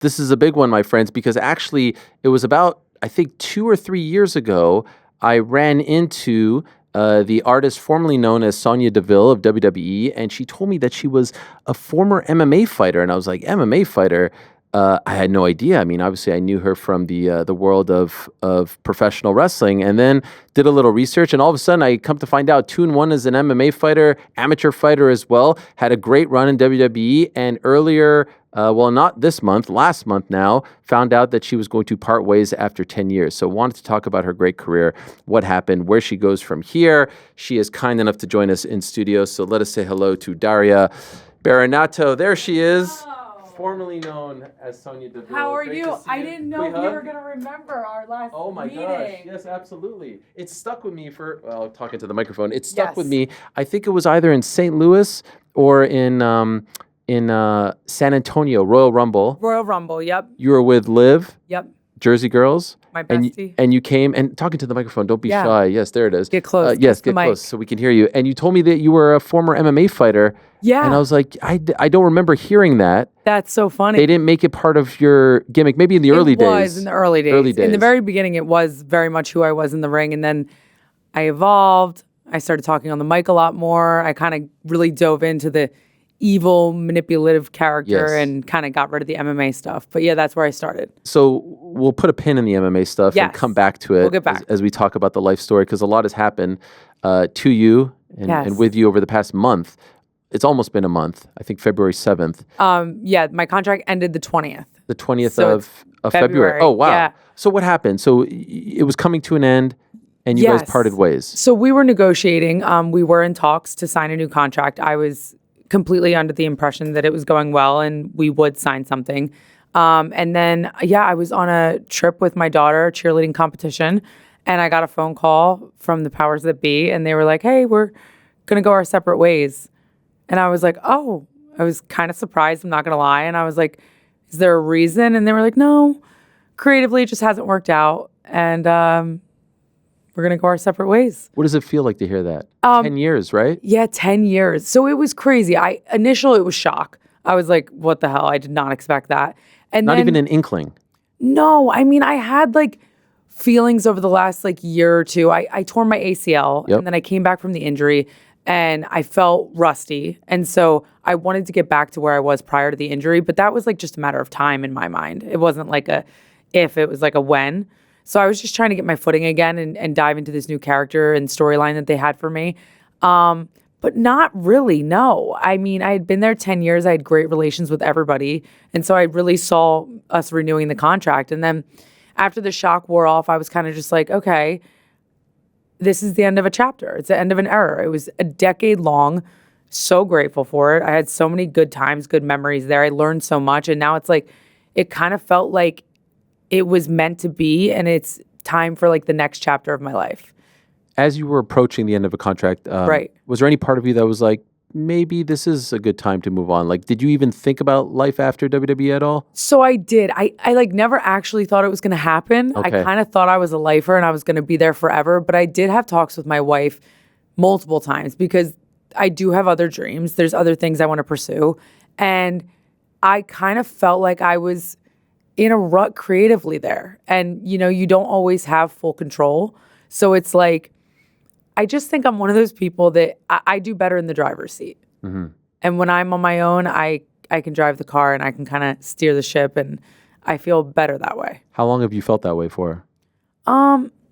This is a big one, my friends, because actually it was about, I think, 2 or 3 years ago, I ran into the artist formerly known as Sonya Deville of WWE, and she told me that she was a former MMA fighter. And I was like, MMA fighter? I had no idea. I mean, obviously, I knew her from the world of professional wrestling, and then did a little research, and all of a sudden, I come to find out 2-1 is an MMA fighter, amateur fighter as well. Had a great run in WWE, and earlier, well, not this month, last month now, found out that she was going to part ways after 10 years. So, wanted to talk about her great career, what happened, where she goes from here. She is kind enough to join us in studio, so let us say hello to Daria Berenato. There she is. Formerly known as Sonya Deville. How are you? I didn't know you were going to remember our last meeting. Oh my gosh. Yes, absolutely. It stuck with me for, well, talking to the microphone. It stuck with me. I think it was either in St. Louis or in San Antonio, Royal Rumble. Royal Rumble, yep. You were with Liv. Yep. Jersey Girls. My bestie. And you came, and talking to the microphone, don't be shy. Yes, there it is. Get close. Yes, get close so we can hear you. And you told me that you were a former MMA fighter. Yeah. And I was like, I don't remember hearing that. That's so funny. They didn't make it part of your gimmick, maybe in the early days. It was in the early days. In the very beginning, it was very much who I was in the ring. And then I evolved. I started talking on the mic a lot more. I kind of really dove into the evil, manipulative character and kind of got rid of the MMA stuff. But yeah, that's where I started. So we'll put a pin in the MMA stuff and come back to it. We'll get back. As we talk about the life story, because a lot has happened to you and with you over the past month. It's almost been a month. I think February 7th. Yeah, my contract ended the 20th. The 20th of February. Oh, wow. Yeah. So what happened? So it was coming to an end and you guys parted ways. So we were negotiating. We were in talks to sign a new contract. I was completely under the impression that it was going well and we would sign something. And then, I was on a trip with my daughter, cheerleading competition, and I got a phone call from the powers that be, and they were like, hey, we're going to go our separate ways. And I was like, oh, I was kind of surprised, I'm not going to lie. And I was like, is there a reason? And they were like, no, creatively, it just hasn't worked out. And we're going to go our separate ways. What does it feel like to hear that? 10 years, right? Yeah, 10 years. So it was crazy. Initially, it was shock. I was like, what the hell? I did not expect that. And not even an inkling. No, I mean, I had like feelings over the last like year or two. I tore my ACL and then I came back from the injury. And I felt rusty. And so I wanted to get back to where I was prior to the injury. But that was like just a matter of time in my mind. It wasn't like a if, it was like a when. So I was just trying to get my footing again and dive into this new character and storyline that they had for me. But not really, no. I mean, I had been there 10 years. I had great relations with everybody. And so I really saw us renewing the contract. And then after the shock wore off, I was kind of just like, okay, this is the end of a chapter. It's the end of an era. It was a decade long. So grateful for it. I had so many good times, good memories there. I learned so much. And now it's like, it kind of felt like it was meant to be. And it's time for like the next chapter of my life. As you were approaching the end of a contract, was there any part of you that was like, maybe this is a good time to move on? Like, did you even think about life after WWE at all? So I did. I like never actually thought it was going to happen. Okay. I kind of thought I was a lifer and I was going to be there forever. But I did have talks with my wife multiple times because I do have other dreams. There's other things I want to pursue. And I kind of felt like I was in a rut creatively there. And, you know, you don't always have full control. So it's like, I just think I'm one of those people that I do better in the driver's seat. Mm-hmm. And when I'm on my own, I can drive the car and I can kind of steer the ship and I feel better that way. How long have you felt that way for?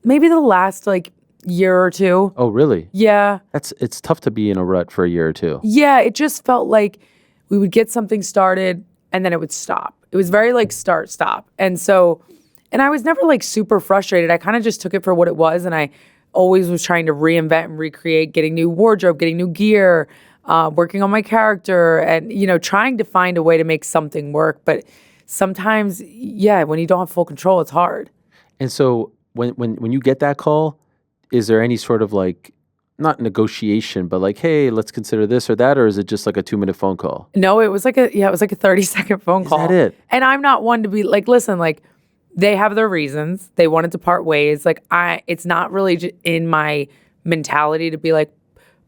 Maybe the last like year or two. Oh, really? Yeah. It's tough to be in a rut for a year or two. Yeah, it just felt like we would get something started and then it would stop. It was very like start, stop. And I was never like super frustrated. I kind of just took it for what it was and I always was trying to reinvent and recreate, getting new wardrobe, getting new gear, working on my character and, you know, trying to find a way to make something work. But sometimes, when you don't have full control, it's hard. And so when you get that call, is there any sort of like, not negotiation, but like, hey, let's consider this or that, or is it just like a 2-minute phone call? No, it was like a 30-second phone call. Is that it? And I'm not one to be like, listen, like, they have their reasons. They wanted to part ways. Like it's not really in my mentality to be like,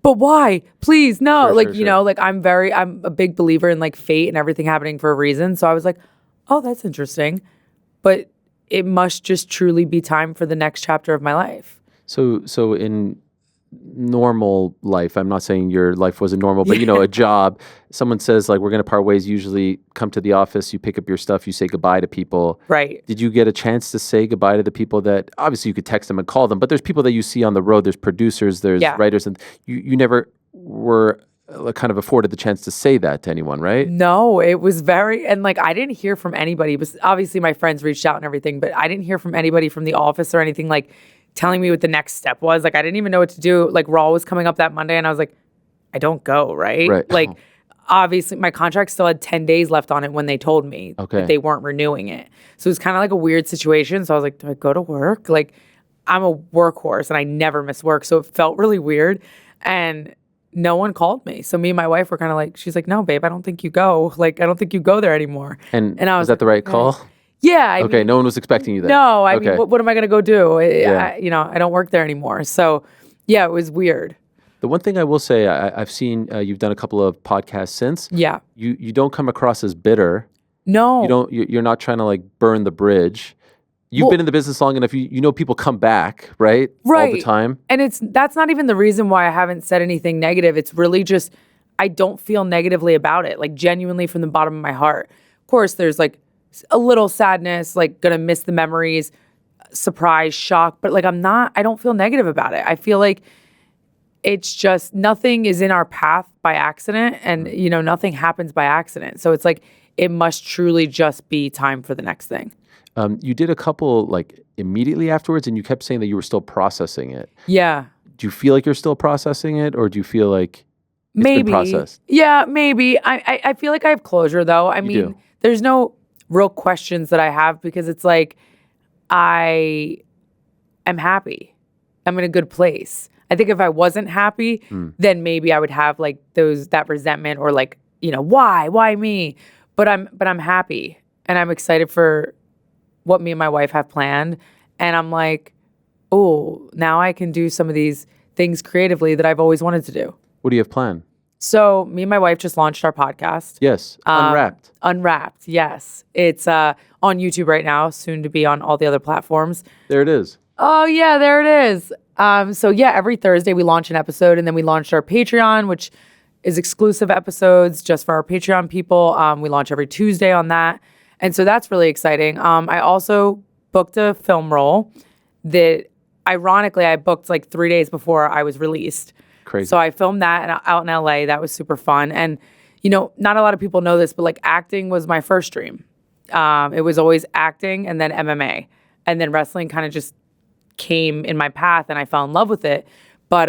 but why? Please, no. Sure, like, sure. Like I'm a big believer in like fate and everything happening for a reason. So I was like, oh, that's interesting. But it must just truly be time for the next chapter of my life. So in normal life, I'm not saying your life wasn't normal, but a job, someone says like, we're going to part ways, usually come to the office, you pick up your stuff, you say goodbye to people. Right. Did you get a chance to say goodbye to the people that, obviously you could text them and call them, but there's people that you see on the road, there's producers, there's writers, and you never were kind of afforded the chance to say that to anyone, right? No, it was and like, I didn't hear from anybody. It was obviously my friends reached out and everything, but I didn't hear from anybody from the office or anything like telling me what the next step was. Like, I didn't even know what to do. Like, Raw was coming up that Monday and I was like, I don't go, right? Like, obviously my contract still had 10 days left on it when they told me that they weren't renewing it. So it was kind of like a weird situation. So I was like, do I go to work? Like, I'm a workhorse and I never miss work. So it felt really weird. And no one called me. So me and my wife were kind of like, she's like, no, babe, I don't think you go. Like, I don't think you go there anymore. And I was that the right call? Yeah. I mean, no one was expecting you there. No, I mean, what am I going to go do? I don't work there anymore. So yeah, it was weird. The one thing I will say, I've seen you've done a couple of podcasts since. Yeah. You don't come across as bitter. No. You're not trying to like burn the bridge. You've been in the business long enough. You know people come back, right? Right. All the time. And that's not even the reason why I haven't said anything negative. It's really just I don't feel negatively about it. Like, genuinely from the bottom of my heart. Of course, there's like a little sadness, like gonna miss the memories, surprise, shock, but like I don't feel negative about it. I feel like it's just nothing is in our path by accident, and nothing happens by accident. So it's like it must truly just be time for the next thing. You did a couple like immediately afterwards, and you kept saying that you were still processing it. Yeah. Do you feel like you're still processing it, or do you feel like it's maybe been processed? Yeah, maybe. I feel like I have closure though. I mean, there's no real questions that I have because it's like I am happy. I'm in a good place. I think if I wasn't happy, then maybe I would have like that resentment or like, why me? But I'm happy and I'm excited for what me and my wife have planned. And I'm like, oh, now I can do some of these things creatively that I've always wanted to do. What do you have planned? So me and my wife just launched our podcast. Yes, Unwrapped. Unwrapped, yes. It's on YouTube right now, soon to be on all the other platforms. There it is. Oh, yeah, there it is. So yeah, every Thursday we launch an episode, and then we launched our Patreon, which is exclusive episodes just for our Patreon people. We launch every Tuesday on that. And so that's really exciting. I also booked a film role that, ironically, I booked like 3 days before I was released. Crazy. So I filmed that out in LA. That was super fun. And, not a lot of people know this, but like acting was my first dream. It was always acting and then MMA. And then wrestling kind of just came in my path and I fell in love with it. But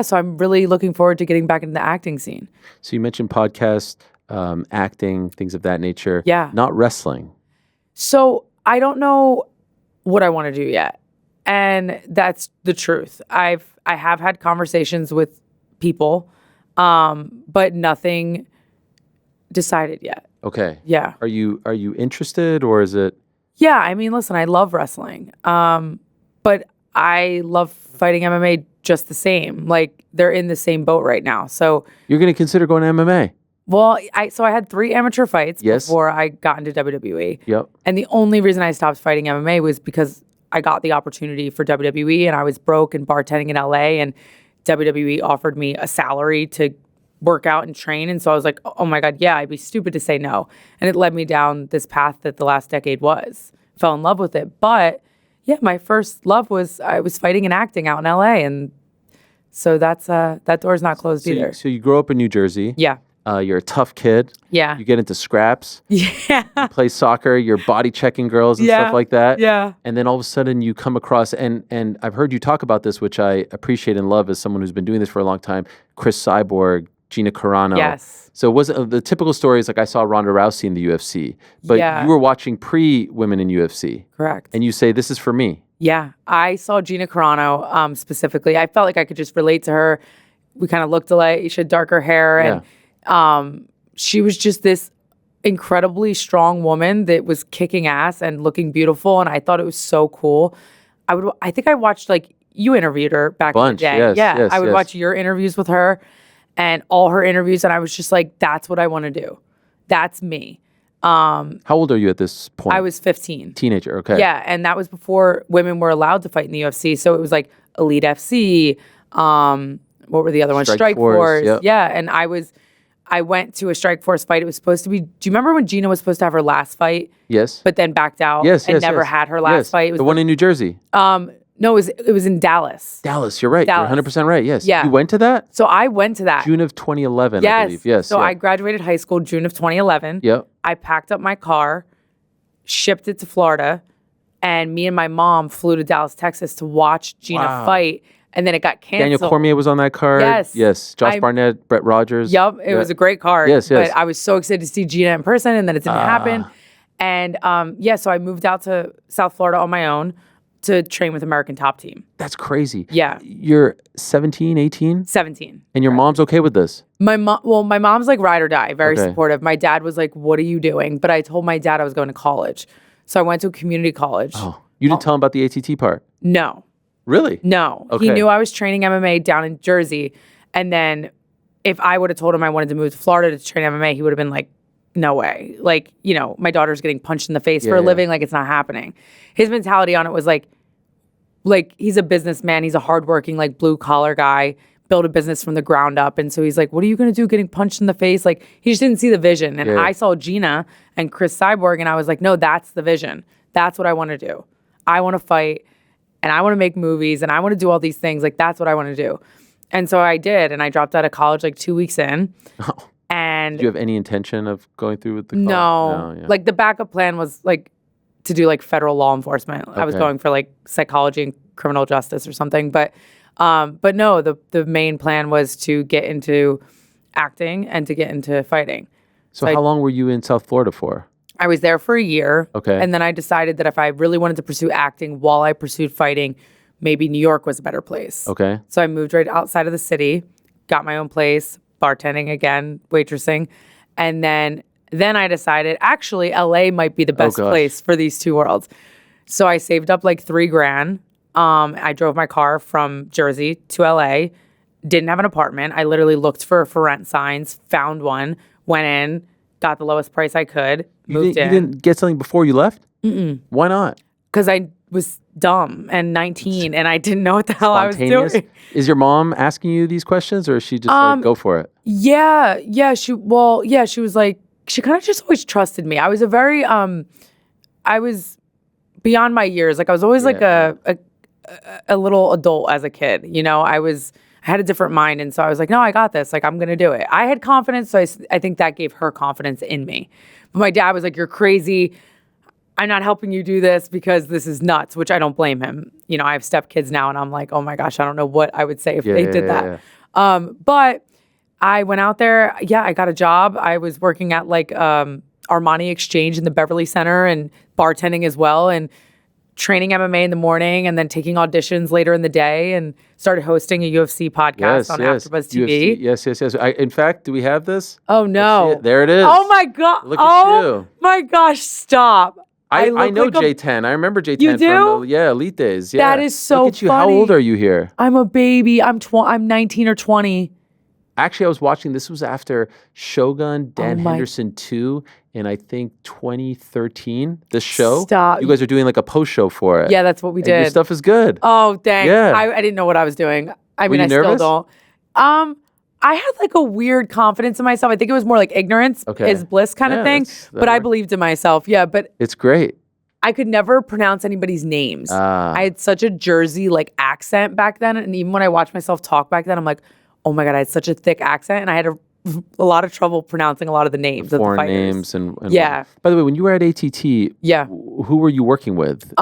so I'm really looking forward to getting back into the acting scene. So you mentioned podcasts, acting, things of that nature. Yeah. Not wrestling. So I don't know what I want to do yet. And that's the truth. I have had conversations with people, but nothing decided yet. Okay. Yeah. Are you interested, or is it? Yeah. I mean, listen, I love wrestling, but I love fighting MMA just the same. Like, they're in the same boat right now. So You're going to consider going to MMA? Well, I had 3 amateur fights before I got into WWE. Yep. And the only reason I stopped fighting MMA was because I got the opportunity for WWE, and I was broke and bartending in LA, and WWE offered me a salary to work out and train. And so I was like, oh my God, yeah, I'd be stupid to say no. And it led me down this path that the last decade was. Fell in love with it. But yeah, my first love was I was fighting and acting out in LA. And so that door's not closed either. So you grow up in New Jersey. Yeah. You're a tough kid. Yeah. You get into scraps. Yeah. You play soccer. You're body checking girls and stuff like that. Yeah. And then all of a sudden you come across, and I've heard you talk about this, which I appreciate and love as someone who's been doing this for a long time, Chris Cyborg, Gina Carano. Yes. So it wasn't the typical stories like I saw Ronda Rousey in the UFC, but you were watching pre-women in UFC. Correct. And you say, this is for me. Yeah. I saw Gina Carano specifically. I felt like I could just relate to her. We kind of looked alike. She had darker hair. And she was just this incredibly strong woman that was kicking ass and looking beautiful. And I thought it was so cool. I think I watched, like, you interviewed her back in the day. Yes, I would watch your interviews with her and all her interviews. And I was just like, that's what I want to do. That's me. How old are you at this point? I was 15. Teenager, okay. Yeah, and that was before women were allowed to fight in the UFC. So it was like Elite FC. What were the other ones? Strike Force. Yep. Yeah, and I went to a Strike Force fight. It was supposed to be. Do you remember when Gina was supposed to have her last fight? Yes. But then backed out. Yes. Never had her last fight. It was the one in New Jersey. No, it was in Dallas. Dallas, you're right. Dallas. You're 100% right. Yes. Yeah. You went to that? So I went to that. June of 2011, I believe. Yes. So I graduated high school June of 2011. Yep. I packed up my car, shipped it to Florida, and me and my mom flew to Dallas, Texas to watch Gina fight. And then it got canceled. Daniel Cormier was on that card. Yes. Josh Barnett, Brett Rogers. Yep. It was a great card. Yes. But I was so excited to see Gina in person, and then it didn't happen. And so I moved out to South Florida on my own to train with American Top Team. That's crazy. Yeah. You're 17, 18? 17. And your mom's okay with this? My mom's like ride or die, very supportive. My dad was like, "What are you doing?" But I told my dad I was going to college. So I went to a community college. Oh, you didn't tell him about the ATT part? No. Really? No. Okay. He knew I was training MMA down in Jersey. And then if I would have told him I wanted to move to Florida to train MMA, he would have been like, no way. Like, my daughter's getting punched in the face for a living. Like, it's not happening. His mentality on it was like he's a businessman. He's a hardworking, like, blue collar guy, built a business from the ground up. And so he's like, what are you going to do getting punched in the face? Like, he just didn't see the vision. And I saw Gina and Chris Cyborg, and I was like, no, that's the vision. That's what I want to do. I want to fight, and I want to make movies, and I want to do all these things. Like, that's what I want to do. And so I did. And I dropped out of college like 2 weeks in. Oh. And did you have any intention of going through with the college? No. Like, the backup plan was like to do like federal law enforcement. I was going for like psychology and criminal justice or something. But no, the main plan was to get into acting and to get into fighting. So how long were you in South Florida for? I was there for a year. Okay. And then I decided that if I really wanted to pursue acting while I pursued fighting, maybe New York was a better place. Okay. So I moved right outside of the city, got my own place, bartending again, waitressing. And then I decided actually LA might be the best place for these two worlds. So I saved up like $3,000. I drove my car from Jersey to LA, didn't have an apartment. I literally looked for rent signs, found one, went in, got the lowest price I could, moved in. You didn't get something before you left? Mm-mm. Why not? Because I was dumb and 19 and I didn't know what the hell I was doing. Is your mom asking you these questions, or is she just like, go for it? Yeah. She was like, she kind of just always trusted me. I was I was beyond my years. Like, I was always like a little adult as a kid. I had a different mind. And so I was like, no, I got this. Like, I'm going to do it. I had confidence. So I think that gave her confidence in me. But my dad was like, you're crazy. I'm not helping you do this because this is nuts, which I don't blame him. I have stepkids now and I'm like, oh my gosh, I don't know what I would say if they did that. But I went out there. Yeah, I got a job. I was working at like Armani Exchange in the Beverly Center and bartending as well, and training MMA in the morning and then taking auditions later in the day, and started hosting a UFC podcast on AfterBuzz TV. Yes. In fact, do we have this? Oh, no. There it is. Oh, my God. Look at you. My gosh, stop. I know J10. I remember J10 You do? from Elite days. Yeah. That is so Look at you. funny. How old are you here? I'm a baby. I'm 19 or 20. Actually, I was watching. This was after Shogun Dan Henderson 2 in, I think, 2013. This show. Stop. You guys are doing like a post show for it. Yeah, that's what we did. Your stuff is good. Oh, thanks. Yeah. I didn't know what I was doing. I mean, you I nervous? still don't. I had like a weird confidence in myself. I think it was more like ignorance is bliss kind of thing. But I believed in myself. Yeah, but it's great. I could never pronounce anybody's names. I had such a Jersey like accent back then. And even when I watched myself talk back then, I'm like, oh my God, I had such a thick accent. And I had a lot of trouble pronouncing a lot of the names of the fighters. Foreign names and yeah. By the way, when you were at ATT, who were you working with?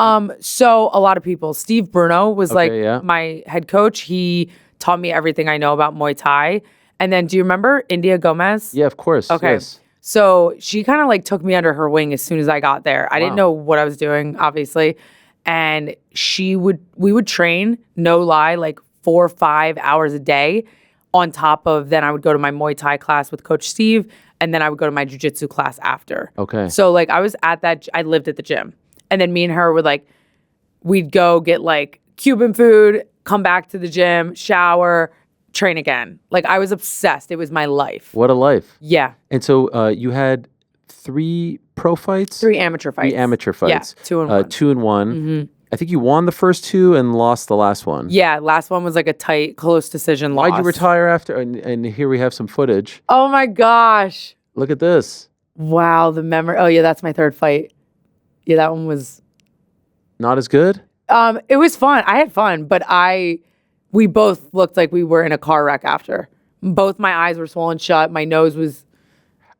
So a lot of people. Steve Bruno was my head coach. He taught me everything I know about Muay Thai. And then do you remember India Gomez? Yeah, of course. Okay. Yes. So she kind of like took me under her wing as soon as I got there. I didn't know what I was doing, obviously. And we would train, no lie, like 4 or 5 hours a day. On top of then I would go to my Muay Thai class with Coach Steve, and then I would go to my jiu-jitsu class after. Okay. So like I lived at the gym. And then me and her would we'd go get like Cuban food, come back to the gym, shower, train again. Like I was obsessed. It was my life. What a life. Yeah. And so you had 3 pro fights? 3 amateur fights. 3 amateur fights. Yeah, 2 and 1. 2 and 1. I think you won the first 2 and lost the last one. Yeah, last one was like a tight, close decision loss. Why'd you retire after? And here we have some footage. Oh my gosh. Look at this. Wow, the memory. Oh yeah, that's my 3rd fight. Yeah, that one was not as good. It was fun. I had fun, but we both looked like we were in a car wreck after. Both my eyes were swollen shut. My nose was.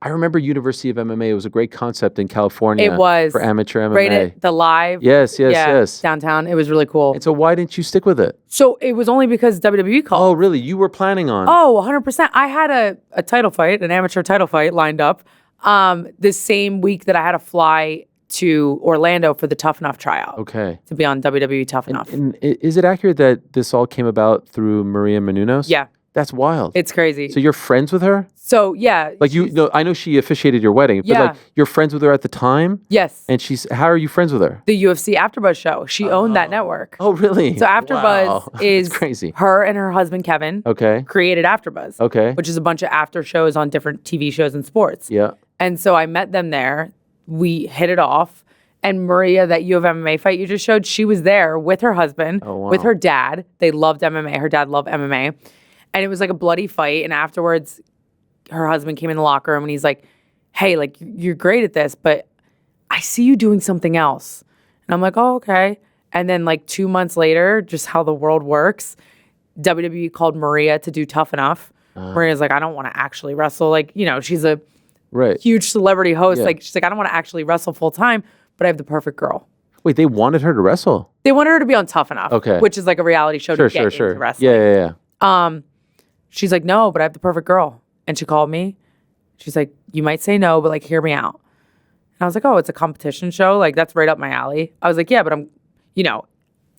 I remember University of MMA. It was a great concept in California. It was for amateur MMA. Right at the live. Yes. Downtown. It was really cool. And so why didn't you stick with it? So it was only because WWE called. Oh, really? You were planning on? Oh, 100%. I had a title fight, an amateur title fight lined up the same week that I had to fly to Orlando for the Tough Enough tryout. Okay. To be on WWE Tough Enough. And is it accurate that this all came about through Maria Menounos? Yeah. That's wild. It's crazy. So you're friends with her? So, yeah. Like I know she officiated your wedding, but like you're friends with her at the time? Yes. And how are you friends with her? The UFC AfterBuzz show. She owned that network. Oh, really? So AfterBuzz is crazy. Her and her husband Kevin created AfterBuzz. Okay. Which is a bunch of after shows on different TV shows and sports. Yeah. And so I met them there. We hit it off. And Maria, that U of MMA fight you just showed, she was there with her husband, with her dad. They loved MMA. Her dad loved MMA. And it was like a bloody fight. And afterwards, her husband came in the locker room and he's like, hey, like, you're great at this, but I see you doing something else. And I'm like, oh, okay. And then like 2 months later, just how the world works, WWE called Maria to do Tough Enough. Maria's like, I don't want to actually wrestle. Like, she's a huge celebrity host. Yeah. Like, she's like, I don't want to actually wrestle full time, but I have the perfect girl. Wait, they wanted her to wrestle? They wanted her to be on Tough Enough, which is like a reality show to get into wrestling. Yeah. She's like, no, but I have the perfect girl. And she called me. She's like, you might say no, but like, hear me out. And I was like, oh, it's a competition show. Like, that's right up my alley. I was like, yeah, but I'm,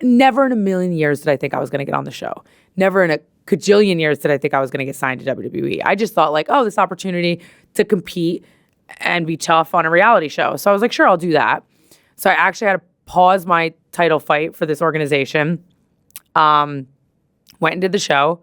never in a million years did I think I was going to get on the show. Never in a cajillion years did I think I was going to get signed to WWE. I just thought like, oh, this opportunity to compete and be tough on a reality show. So I was like, sure, I'll do that. So I actually had to pause my title fight for this organization. Went and did the show.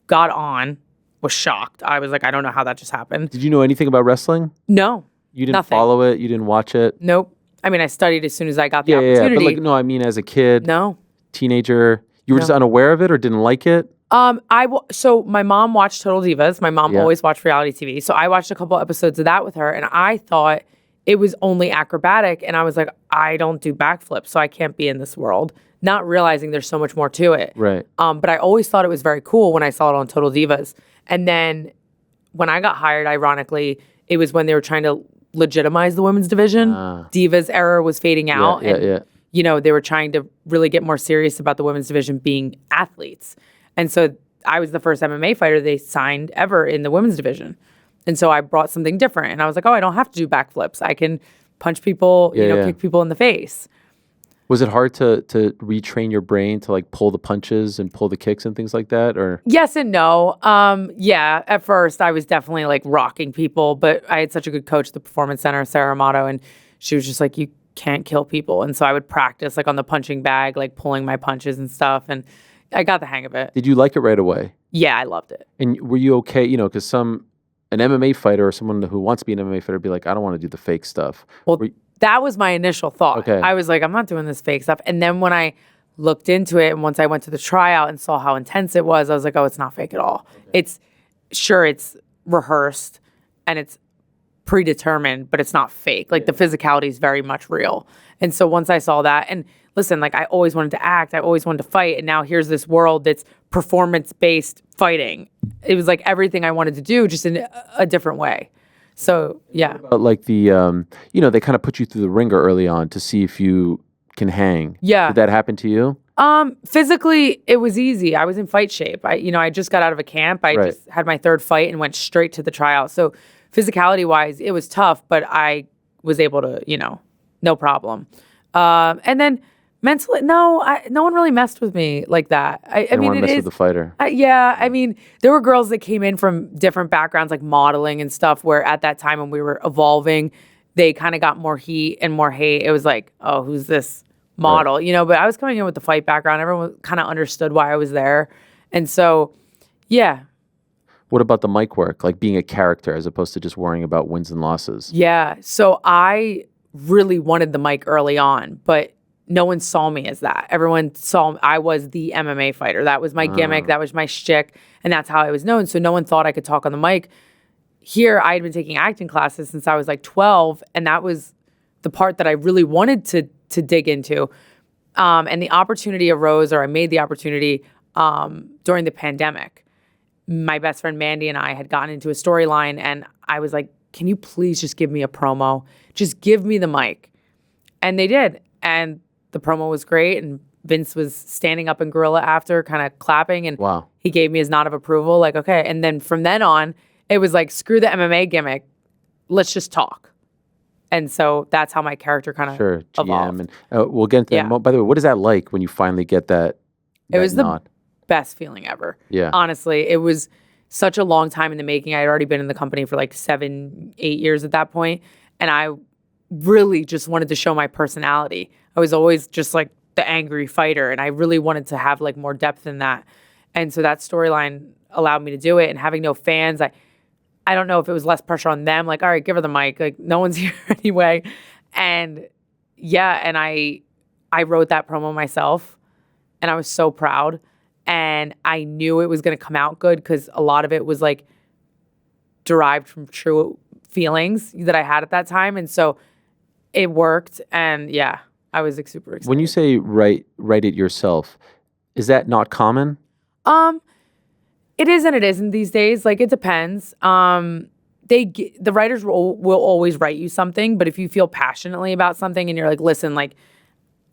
Got on, was shocked. I was like, I don't know how that just happened. Did you know anything about wrestling? No. You didn't follow it? You didn't watch it? Nope. I mean, I studied as soon as I got the opportunity. But like, no, I mean, as a kid, no, teenager, you were just unaware of it or didn't like it? So my mom watched Total Divas. My mom always watched reality TV. So I watched a couple episodes of that with her, and I thought it was only acrobatic. And I was like, I don't do backflips, so I can't be in this world. Not realizing there's so much more to it. Right. But I always thought it was very cool when I saw it on Total Divas. And then when I got hired, ironically, it was when they were trying to legitimize the women's division. Divas era was fading out. They were trying to really get more serious about the women's division being athletes. And so I was the first MMA fighter they signed ever in the women's division. And so I brought something different. And I was like, oh, I don't have to do backflips. I can punch people, kick people in the face. Was it hard to retrain your brain to like pull the punches and pull the kicks and things like that? Or yes and no. At first I was definitely like rocking people, but I had such a good coach at the Performance Center, Sarah Amato, and she was just like, you can't kill people. And so I would practice like on the punching bag, like pulling my punches and stuff. And I got the hang of it. Did you like it right away? Yeah, I loved it. And were you okay? Because an MMA fighter or someone who wants to be an MMA fighter would be like, I don't want to do the fake stuff. Well, that was my initial thought. Okay. I was like, I'm not doing this fake stuff. And then when I looked into it and once I went to the tryout and saw how intense it was, I was like, oh, it's not fake at all. Okay. It's rehearsed and it's predetermined, but it's not fake. Like the physicality is very much real. And so once I saw that, and listen, like I always wanted to act, I always wanted to fight. And now here's this world that's performance-based fighting. It was like everything I wanted to do, just in a different way. So, yeah. But like the, they kind of put you through the ringer early on to see if you can hang. Yeah. Did that happen to you? Physically, it was easy. I was in fight shape. I just got out of a camp. I just had my third fight and went straight to the tryout. So physicality-wise, it was tough, but I was able to, no problem. And then mentally, no one really messed with me like that. I mean, it is with the fighter. I mean, there were girls that came in from different backgrounds, like modeling and stuff, where at that time when we were evolving, they kind of got more heat and more hate. It was like, oh, who's this model? Right. But I was coming in with the fight background. Everyone kind of understood why I was there. And so, yeah. What about the mic work, like being a character as opposed to just worrying about wins and losses? Yeah. So I really wanted the mic early on, but no one saw me as that. Everyone saw I was the MMA fighter. That was my gimmick. That was my shtick. And that's how I was known. So no one thought I could talk on the mic. Here, I had been taking acting classes since I was like 12. And that was the part that I really wanted to dig into. And the opportunity arose, or I made the opportunity during the pandemic. My best friend Mandy and I had gotten into a storyline, and I was like, can you please just give me a promo? Just give me the mic. And they did. And the promo was great. And Vince was standing up in Gorilla after, kind of clapping. And wow. He gave me his nod of approval, like, okay. And then from then on, it was like, screw the MMA gimmick. Let's just talk. And so that's how my character kind of evolved. And we'll get into that. By the way, what is that like when you finally get that It was nod? The best feeling ever. Yeah. Honestly, it was such a long time in the making. I had already been in the company for like 7-8 years at that point. And I really just wanted to show my personality. I was always just like the angry fighter. And I really wanted to have like more depth in that. And so that storyline allowed me to do it. And having no fans, I don't know if it was less pressure on them. Like, all right, give her the mic. Like, no one's here anyway. And yeah, and I wrote that promo myself. And I was so proud. And I knew it was going to come out good because a lot of it was like derived from true feelings that I had at that time. And so it worked. And yeah, I was super excited. When you say write it yourself, is that not common? It is and it isn't these days. Like, it depends. The writers will always write you something. But if you feel passionately about something and you're like, listen, like,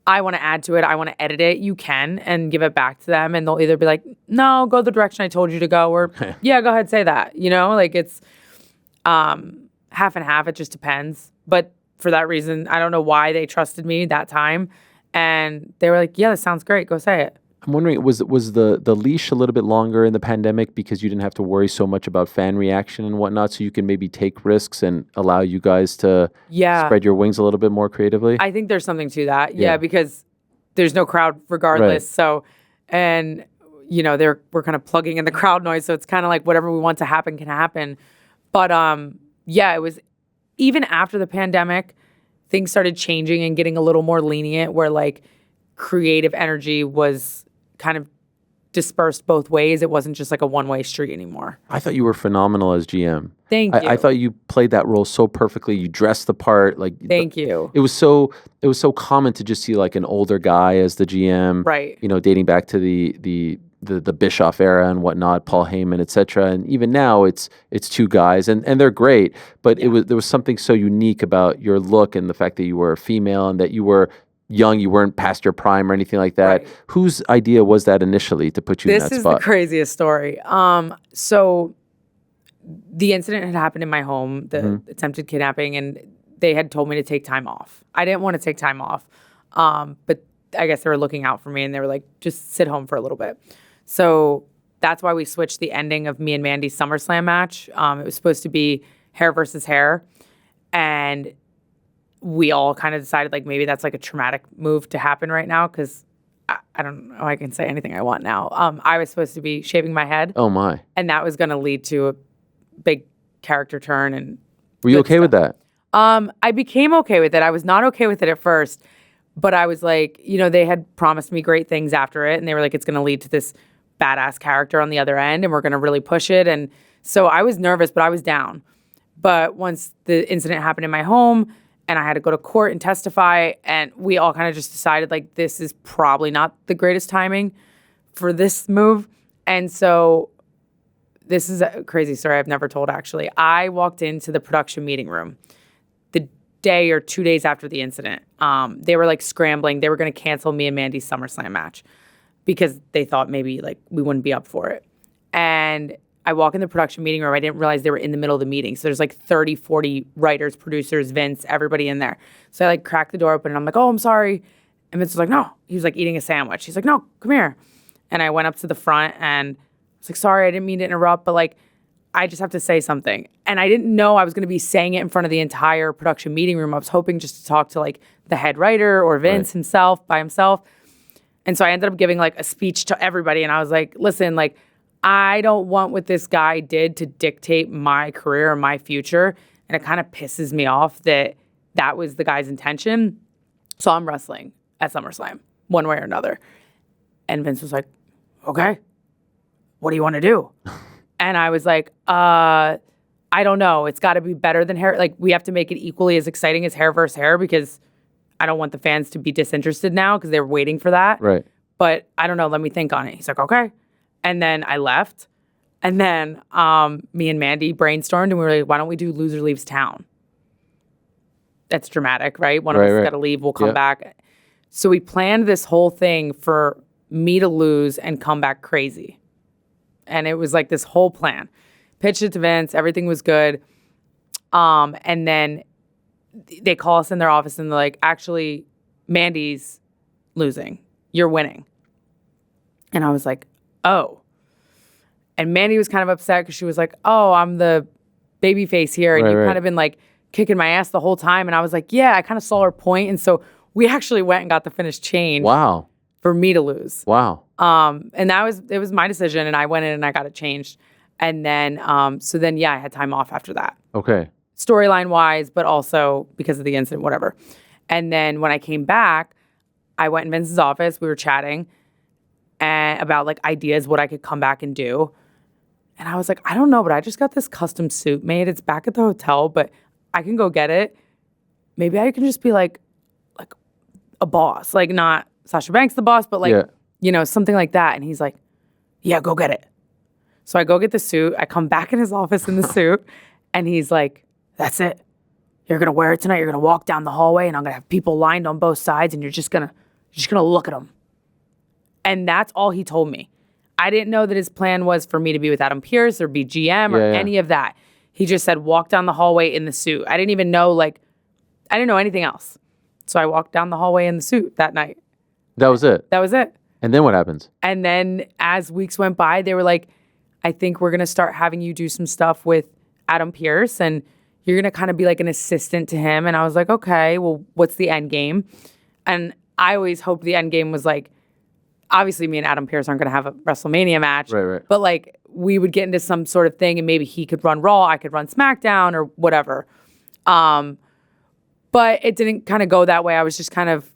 I want to add to it, I want to edit it, you can, and give it back to them. And they'll either be like, no, go the direction I told you to go, or yeah, go ahead, say that. You know, like, it's half and half. It just depends. But for that reason, I don't know why they trusted me that time. And they were like, yeah, that sounds great. Go say it. I'm wondering, was the leash a little bit longer in the pandemic because you didn't have to worry so much about fan reaction and whatnot, so you can maybe take risks and allow you guys to spread your wings a little bit more creatively? I think there's something to that. Yeah, because there's no crowd regardless. Right. So, and you know, we're kind of plugging in the crowd noise, so it's kind of like whatever we want to happen can happen. But yeah, it was even after the pandemic, things started changing and getting a little more lenient, where like creative energy was kind of dispersed both ways. It wasn't just like a one-way street anymore. I thought you were phenomenal as GM. Thank you. I thought you played that role so perfectly. You dressed the part. Like, thank you. It was so common to just see like an older guy as the GM. Right. You know, dating back to the Bischoff era and whatnot, Paul Heyman, etc. And even now, it's two guys, and they're great. But there was something so unique about your look and the fact that you were a female and that you were young, you weren't past your prime or anything like that. Right. Whose idea was that initially to put you in that spot? This is the craziest story. So the incident had happened in my home, the attempted kidnapping, and they had told me to take time off. I didn't want to take time off, but I guess they were looking out for me, and they were like, just sit home for a little bit. So that's why we switched the ending of me and Mandy's SummerSlam match. It was supposed to be hair versus hair, and we all kind of decided like maybe that's like a traumatic move to happen right now, because I don't know, I can say anything I want now. I was supposed to be shaving my head. Oh my. And that was going to lead to a big character turn. And were you okay with that? I became okay with it. I was not okay with it at first, but I was like, you know, they had promised me great things after it, and they were like, it's going to lead to this badass character on the other end, and we're going to really push it. And so I was nervous, but I was down. But once the incident happened in my home, and I had to go to court and testify, and we all kind of just decided, like, this is probably not the greatest timing for this move. And so this is a crazy story I've never told, actually. I walked into the production meeting room the day or 2 days after the incident. They were, like, scrambling. They were going to cancel me and Mandy's SummerSlam match because they thought maybe, like, we wouldn't be up for it. And I walk in the production meeting room. I didn't realize they were in the middle of the meeting. So there's like 30, 40 writers, producers, Vince, everybody in there. So I like crack the door open and I'm like, oh, I'm sorry. And Vince was like, no. He was like eating a sandwich. He's like, no, come here. And I went up to the front and I was like, sorry, I didn't mean to interrupt, but like, I just have to say something. And I didn't know I was going to be saying it in front of the entire production meeting room. I was hoping just to talk to like the head writer or Vince himself by himself. And so I ended up giving like a speech to everybody. And I was like, listen, like, I don't want what this guy did to dictate my career or my future. And it kind of pisses me off that that was the guy's intention. So I'm wrestling at SummerSlam, one way or another. And Vince was like, okay, what do you want to do? And I was like, I don't know. It's got to be better than hair. Like, we have to make it equally as exciting as hair versus hair because I don't want the fans to be disinterested now because they're waiting for that. Right. But I don't know. Let me think on it. He's like, okay. And then I left. And then me and Mandy brainstormed and we were like, why don't we do Loser Leaves Town? That's dramatic, right? One of us has got to leave. We'll come back. So we planned this whole thing for me to lose and come back crazy. And it was like this whole plan. Pitched it to Vince. Everything was good. And then they call us in their office and they're like, actually, Mandy's losing. You're winning. And I was like, oh. And Mandy was kind of upset because she was like, oh, I'm the baby face here. And you've kind of been like kicking my ass the whole time. And I was like, yeah, I kind of saw her point. And so we actually went and got the finish changed. Wow. For me to lose. Wow. And it was my decision. And I went in and I got it changed. And then, so then, yeah, I had time off after that. Okay. Storyline wise, but also because of the incident, whatever. And then when I came back, I went in Vince's office. We were chatting and about like ideas, what I could come back and do. And I was like, I don't know, but I just got this custom suit made. It's back at the hotel, but I can go get it. Maybe I can just be like a boss, like not Sasha Banks the boss, but like, you know, something like that. And he's like, yeah, go get it. So I go get the suit. I come back in his office in the suit and he's like, that's it. You're going to wear it tonight. You're going to walk down the hallway and I'm going to have people lined on both sides and you're just going to look at them. And that's all he told me. I didn't know that his plan was for me to be with Adam Pearce or be GM or any of that. He just said, walk down the hallway in the suit. I didn't even know, I didn't know anything else. So I walked down the hallway in the suit that night. That was it? That was it. And then what happens? And then as weeks went by, they were like, I think we're going to start having you do some stuff with Adam Pearce and you're going to kind of be like an assistant to him. And I was like, okay, well, what's the end game? And I always hoped the end game was like, obviously me and Adam Pearce aren't going to have a WrestleMania match. Right. But like we would get into some sort of thing and maybe he could run Raw, I could run SmackDown or whatever. But it didn't kind of go that way. I was just kind of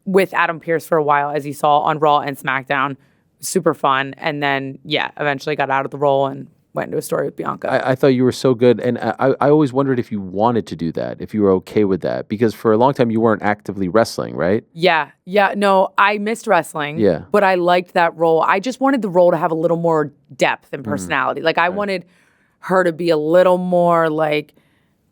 with Adam Pearce for a while, as you saw on Raw and SmackDown. Super fun. And then, eventually got out of the role and went into a story with Bianca. I thought you were so good. And I always wondered if you wanted to do that, if you were okay with that. Because for a long time, you weren't actively wrestling, right? Yeah. No, I missed wrestling. Yeah. But I liked that role. I just wanted the role to have a little more depth and personality. Like, I wanted her to be a little more, like,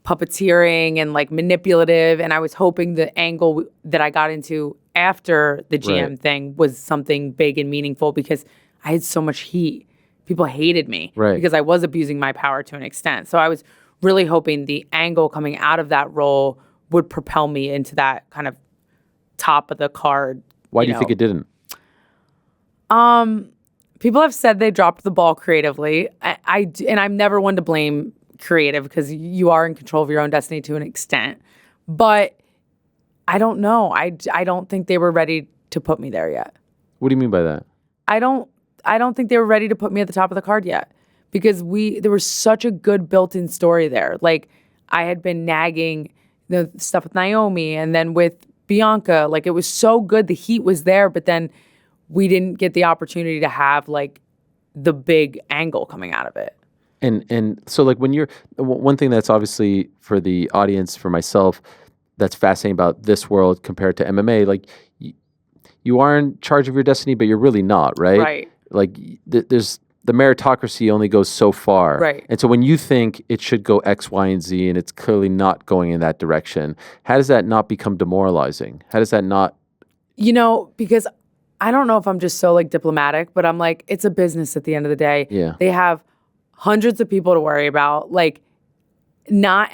puppeteering and, like, manipulative. And I was hoping the angle that I got into after the GM thing was something big and meaningful because I had so much heat. People hated me because I was abusing my power to an extent. So I was really hoping the angle coming out of that role would propel me into that kind of top of the card. Why do you think it didn't? People have said they dropped the ball creatively. And I'm never one to blame creative because you are in control of your own destiny to an extent. But I don't know. I don't think they were ready to put me there yet. What do you mean by that? I don't think they were ready to put me at the top of the card yet because there was such a good built-in story there. Like I had been nagging the stuff with Naomi and then with Bianca. Like it was so good. The heat was there, but then we didn't get the opportunity to have like the big angle coming out of it. And so like when you're, one thing that's obviously for the audience, for myself, that's fascinating about this world compared to MMA, like you are in charge of your destiny, but you're really not, right? Right. Like there's the meritocracy only goes so far. Right. And so when you think it should go X, Y, and Z, and it's clearly not going in that direction, how does that not become demoralizing? How does that not? You know, because I don't know if I'm just so like diplomatic, but I'm like, it's a business at the end of the day. Yeah. They have hundreds of people to worry about. Like not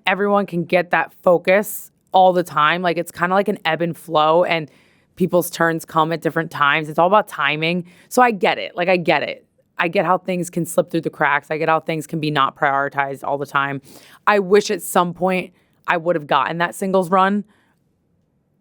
everyone can get that focus all the time. Like it's kind of like an ebb and flow and people's turns come at different times. It's all about timing. So I get it. Like I get it. I get how things can slip through the cracks. I get how things can be not prioritized all the time. I wish at some point I would have gotten that singles run.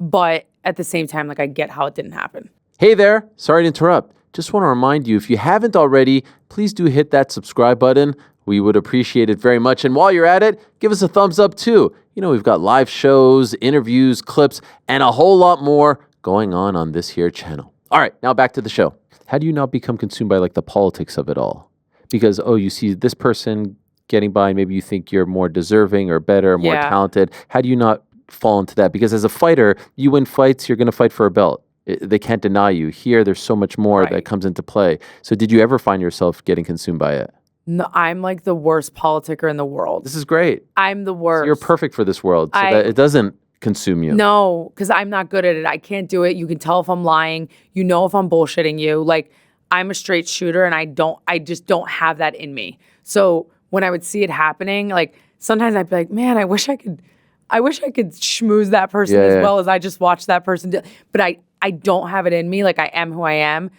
But at the same time, like I get how it didn't happen. Hey there. Sorry to interrupt. just want to remind you, if you haven't already, please do hit that subscribe button. We would appreciate it very much. And while you're at it, give us a thumbs up too. You know, we've got live shows, interviews, clips, and a whole lot more going on this here channel. All right, now back to the show. How do you not become consumed by like the politics of it all? Because, you see this person getting by and maybe you think you're more deserving or better, more talented. How do you not fall into that? Because as a fighter, you win fights, you're going to fight for a belt. They can't deny you. Here, there's so much more that comes into play. So did you ever find yourself getting consumed by it? No, I'm like the worst politicker in the world. This is great. I'm the worst. So you're perfect for this world so that it doesn't consume you. No, because I'm not good at it. I can't do it. You can tell if I'm lying. You know if I'm bullshitting you. Like, I'm a straight shooter and I just don't have that in me. So when I would see it happening, like sometimes I'd be like, man, I wish I could schmooze that person as well as I just watched that person do. But I don't have it in me. Like, I am who I am.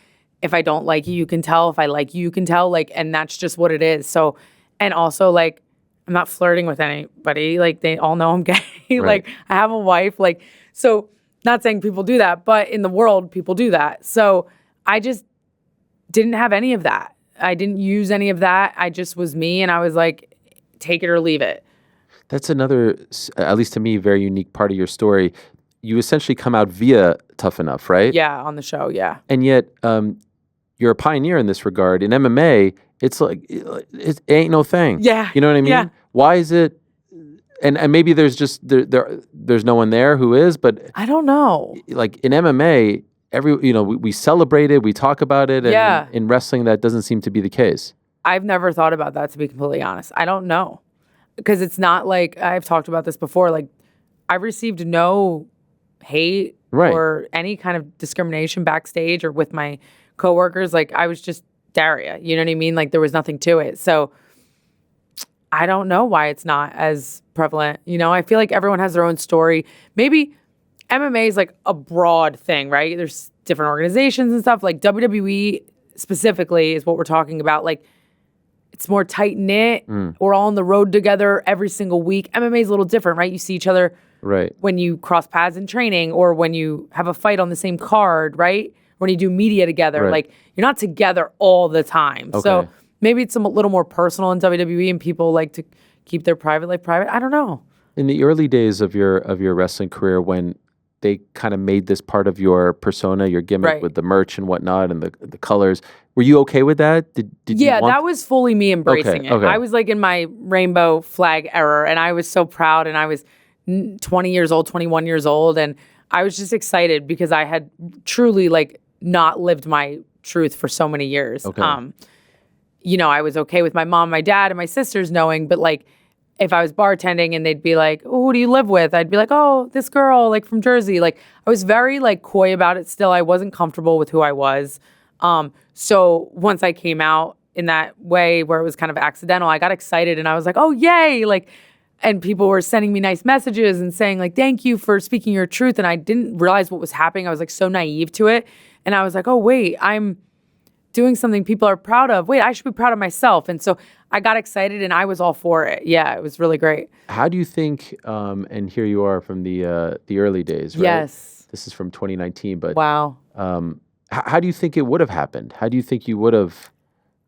If I don't like you, you can tell. If I like you, you can tell. Like, and that's just what it is. So, and also like, I'm not flirting with anybody. Like, they all know I'm gay. Like, I have a wife. Like, so not saying people do that, but in the world, people do that. So I just didn't have any of that. I didn't use any of that. I just was me. And I was like, take it or leave it. That's another, at least to me, very unique part of your story. You essentially come out via Tough Enough, right? Yeah, on the show, yeah. And yet, you're a pioneer in this regard. In MMA, it's like, it ain't no thing. Yeah. You know what I mean? Yeah. Why is it, and maybe there's just, there's no one there who is, but. I don't know. Like in MMA, we celebrate it, we talk about it, and in wrestling, that doesn't seem to be the case. I've never thought about that, to be completely honest. I don't know. Because it's not like, I've talked about this before, like, I've received no hate or any kind of discrimination backstage or with my coworkers. Like, I was just Daria, you know what I mean? Like, there was nothing to it. So I don't know why it's not as prevalent. You know, I feel like everyone has their own story. Maybe MMA is like a broad thing, right? There's different organizations and stuff. Like WWE specifically is what we're talking about. Like, it's more tight knit. We're all on the road together every single week. MMA is a little different, right? You see each other when you cross paths in training or when you have a fight on the same card, right? When you do media together. Like, you're not together all the time. Okay. So maybe it's a little more personal in WWE and people like to keep their private life private. I don't know. In the early days of your wrestling career, when they kind of made this part of your persona, your gimmick with the merch and whatnot and the colors, were you okay with that? Did that was fully me embracing it. I was like in my rainbow flag era and I was so proud and I was 20 years old, 21 years old. And I was just excited because I had truly like not lived my truth for so many years. You know, I was okay with my mom, my dad, and my sisters knowing, but like if I was bartending and they'd be like, oh, who do you live with? I'd be like, oh, this girl like from Jersey. Like, I was very like coy about it still. I wasn't comfortable with who I was. So once I came out in that way where it was kind of accidental, I got excited and I was like, oh, yay. Like, and people were sending me nice messages and saying like, thank you for speaking your truth. And I didn't realize what was happening. I was like so naive to it. And I was like, oh, wait, I'm doing something people are proud of. Wait, I should be proud of myself. And so I got excited and I was all for it. Yeah, it was really great. How do you think, and here you are from the early days, right? Yes. This is from 2019, but wow. How do you think it would have happened? How do you think you would have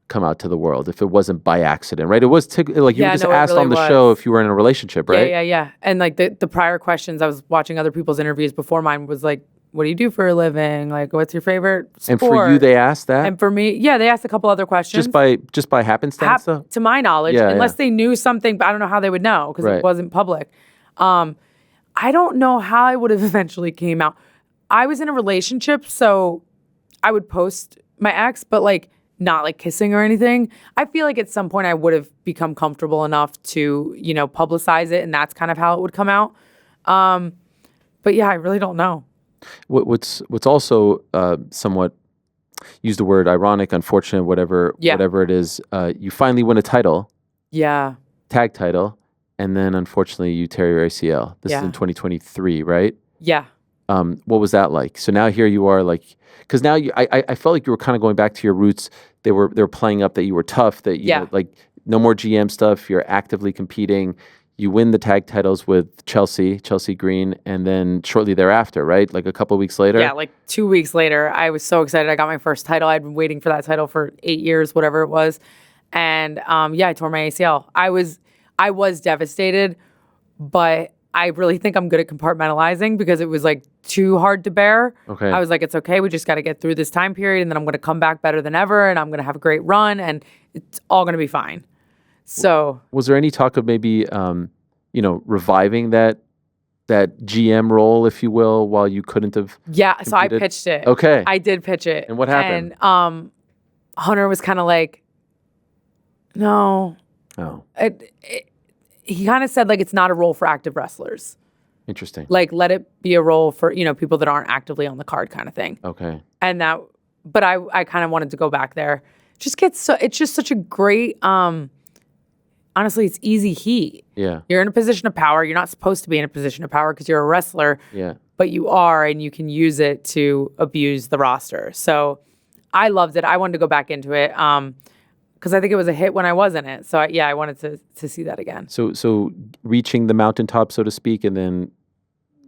come out to the world if it wasn't by accident, right? It was like you were just asked on the show if you were in a relationship, right? Yeah. And like the prior questions, I was watching other people's interviews before mine was like, what do you do for a living? Like, what's your favorite sport? And for you, they asked that? And for me, they asked a couple other questions. Just by happenstance, though? To my knowledge, unless they knew something, but I don't know how they would know because it wasn't public. I don't know how I would have eventually came out. I was in a relationship, so I would post my ex, but like not like kissing or anything. I feel like at some point I would have become comfortable enough to, you know, publicize it, and that's kind of how it would come out. But yeah, I really don't know. What's also somewhat, use the word ironic, unfortunate, whatever it is. You finally win a title, tag title, and then unfortunately you tear your ACL. This is in 2023, right? Yeah. What was that like? So now here you are, like, because now I felt like you were kind of going back to your roots. They were playing up that you were tough, that you know, like no more GM stuff. You're actively competing. you win the tag titles with Chelsea Green, and then shortly thereafter, right? Like a couple of weeks later? Yeah, like 2 weeks later, I was so excited. I got my first title. I'd been waiting for that title for 8 years, whatever it was. And yeah, I tore my ACL. I was devastated, but I really think I'm good at compartmentalizing because it was like too hard to bear. Okay. I was like, it's okay. We just got to get through this time period, and then I'm going to come back better than ever, and I'm going to have a great run, and it's all going to be fine. So, was there any talk of maybe, reviving that GM role, if you will, while you couldn't have? Yeah. So I competed? pitched it. Okay. I did pitch it. And what happened? And Hunter was kind of like, no. Oh, He kind of said like it's not a role for active wrestlers. interesting. Like let it be a role for people that aren't actively on the card, kind of thing. Okay. And but I kind of wanted to go back there. It's just such a great. Honestly, it's easy heat. Yeah. You're in a position of power. You're not supposed to be in a position of power because you're a wrestler. Yeah. But you are, and you can use it to abuse the roster. So I loved it. I wanted to go back into it because I think it was a hit when I was in it. So I wanted to see that again. So reaching the mountaintop, so to speak, and then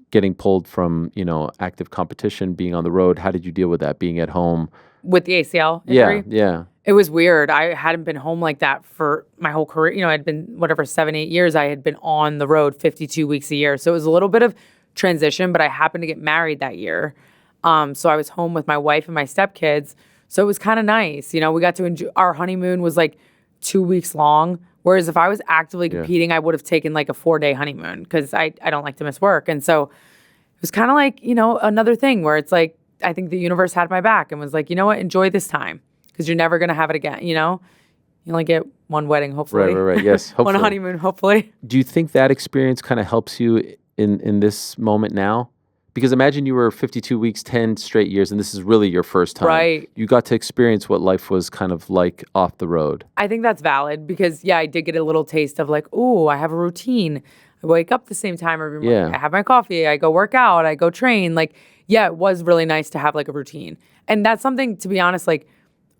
getting pulled from, active competition, being on the road. How did you deal with that, being at home? With the ACL injury? Yeah. It was weird. I hadn't been home like that for my whole career. I'd been 7-8 years. I had been on the road 52 weeks a year. So it was a little bit of transition, but I happened to get married that year. So I was home with my wife and my stepkids. So it was kind of nice. We got to enjoy. Our honeymoon was like 2 weeks long. Whereas if I was actively competing, I would have taken like a 4-day honeymoon because I don't like to miss work. And so it was kind of like, another thing where it's like, I think the universe had my back and was like, you know what, enjoy this time because you're never going to have it again. You only get one wedding, hopefully. Right. Yes. Hopefully. One honeymoon, hopefully. Do you think that experience kind of helps you in this moment now? Because imagine you were 52 weeks, 10 straight years, and this is really your first time. Right. You got to experience what life was kind of like off the road. I think that's valid because, I did get a little taste of like, ooh, I have a routine. I wake up the same time every morning. Yeah. I have my coffee. I go work out. I go train. Like, yeah, it was really nice to have like a routine. And that's something, to be honest, like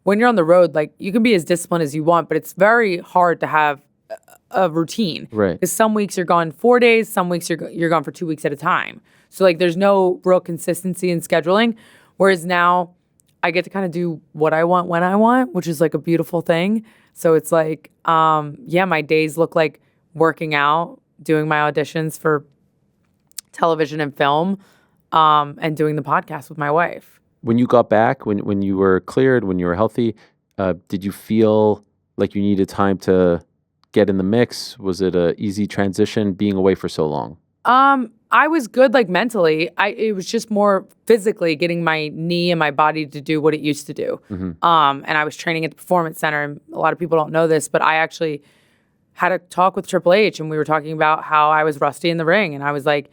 when you're on the road, like you can be as disciplined as you want, but it's very hard to have a routine. Right. Because some weeks you're gone 4 days, some weeks you're gone for 2 weeks at a time. So like there's no real consistency in scheduling. Whereas now I get to kind of do what I want when I want, which is like a beautiful thing. So it's like, my days look like working out, doing my auditions for television and film, and doing the podcast with my wife. When you got back, when you were cleared, when you were healthy, did you feel like you needed time to get in the mix? Was it a easy transition being away for so long? I was good, like mentally. It was just more physically getting my knee and my body to do what it used to do. Mm-hmm. And I was training at the Performance Center, and a lot of people don't know this, but I actually had a talk with Triple H, and we were talking about how I was rusty in the ring, and I was like,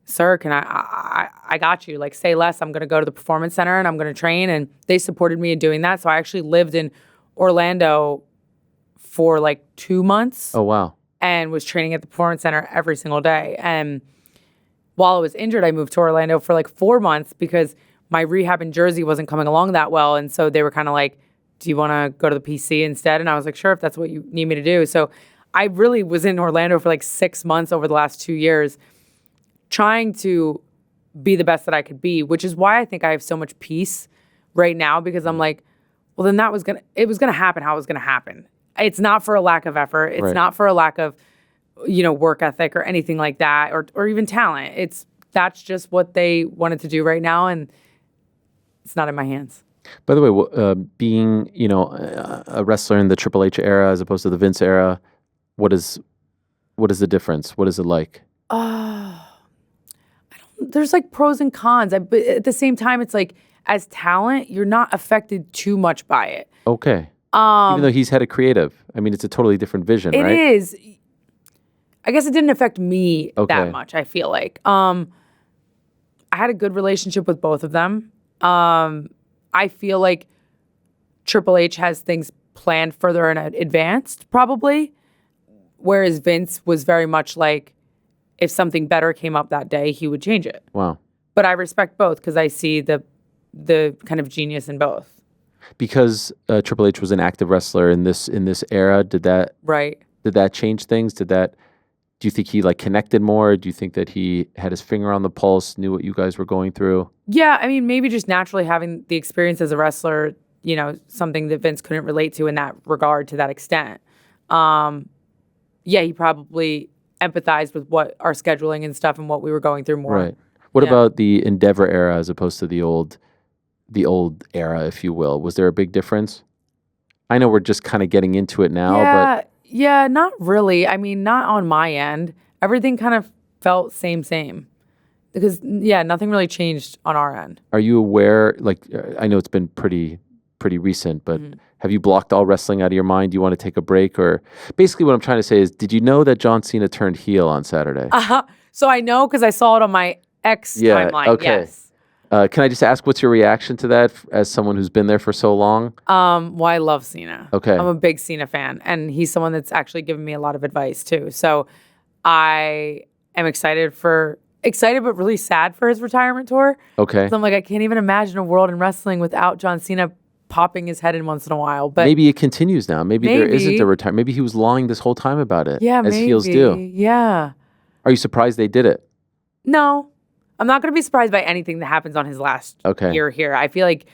"Sir, can I got you. Like, say less. I'm going to go to the Performance Center and I'm going to train." And they supported me in doing that. So I actually lived in Orlando for like 2 months. Oh, wow. And was training at the Performance Center every single day. And while I was injured, I moved to Orlando for like 4 months because my rehab in Jersey wasn't coming along that well. And so they were kind of like, "Do you want to go to the PC instead?" And I was like, "Sure, if that's what you need me to do." So I really was in Orlando for like 6 months over the last 2 years, trying to be the best that I could be, which is why I think I have so much peace right now, because I'm like, well, then it was gonna happen how it was gonna happen. It's not for a lack of effort. It's not for a lack of, work ethic or anything like that, or even talent. That's just what they wanted to do right now, and it's not in my hands. By the way, being, a wrestler in the Triple H era as opposed to the Vince era, what is the difference? What is it like? There's like pros and cons, but at the same time, it's like as talent, you're not affected too much by it. Okay. Even though he's head of creative, I mean, it's a totally different vision, right? It is. I guess it didn't affect me that much, I feel like. I had a good relationship with both of them. I feel like Triple H has things planned further in advanced, probably, whereas Vince was very much like, if something better came up that day, he would change it. Wow. But I respect both because I see the kind of genius in both. Because Triple H was an active wrestler in this era, did that change things? Did that Do you think he like connected more? Do you think that he had his finger on the pulse, knew what you guys were going through? Yeah, I mean, maybe just naturally having the experience as a wrestler, something that Vince couldn't relate to in that regard to that extent. He probably empathized with what our scheduling and stuff and what we were going through more. Right. What about the Endeavor era as opposed to the old era, if you will? Was there a big difference? I know we're just kind of getting into it now, but yeah, not really. I mean, not on my end. Everything kind of felt same. Because nothing really changed on our end. Are you aware? Like, I know it's been pretty recent, but have you blocked all wrestling out of your mind? Do you want to take a break, or basically what I'm trying to say is, did you know that John Cena turned heel on Saturday? So I know because I saw it on my X timeline. Okay. Yes. Can I just ask, what's your reaction to that as someone who's been there for so long? Well, I love Cena. Okay. I'm a big Cena fan, and he's someone that's actually given me a lot of advice too. So I am excited but really sad for his retirement tour. Okay. So I'm like, I can't even imagine a world in wrestling without John Cena popping his head in once in a while. But maybe it continues now. Maybe there isn't a retirement. Maybe he was lying this whole time about it. Yeah, as heels do. Yeah. Are you surprised they did it? No. I'm not going to be surprised by anything that happens on his last year here. I feel like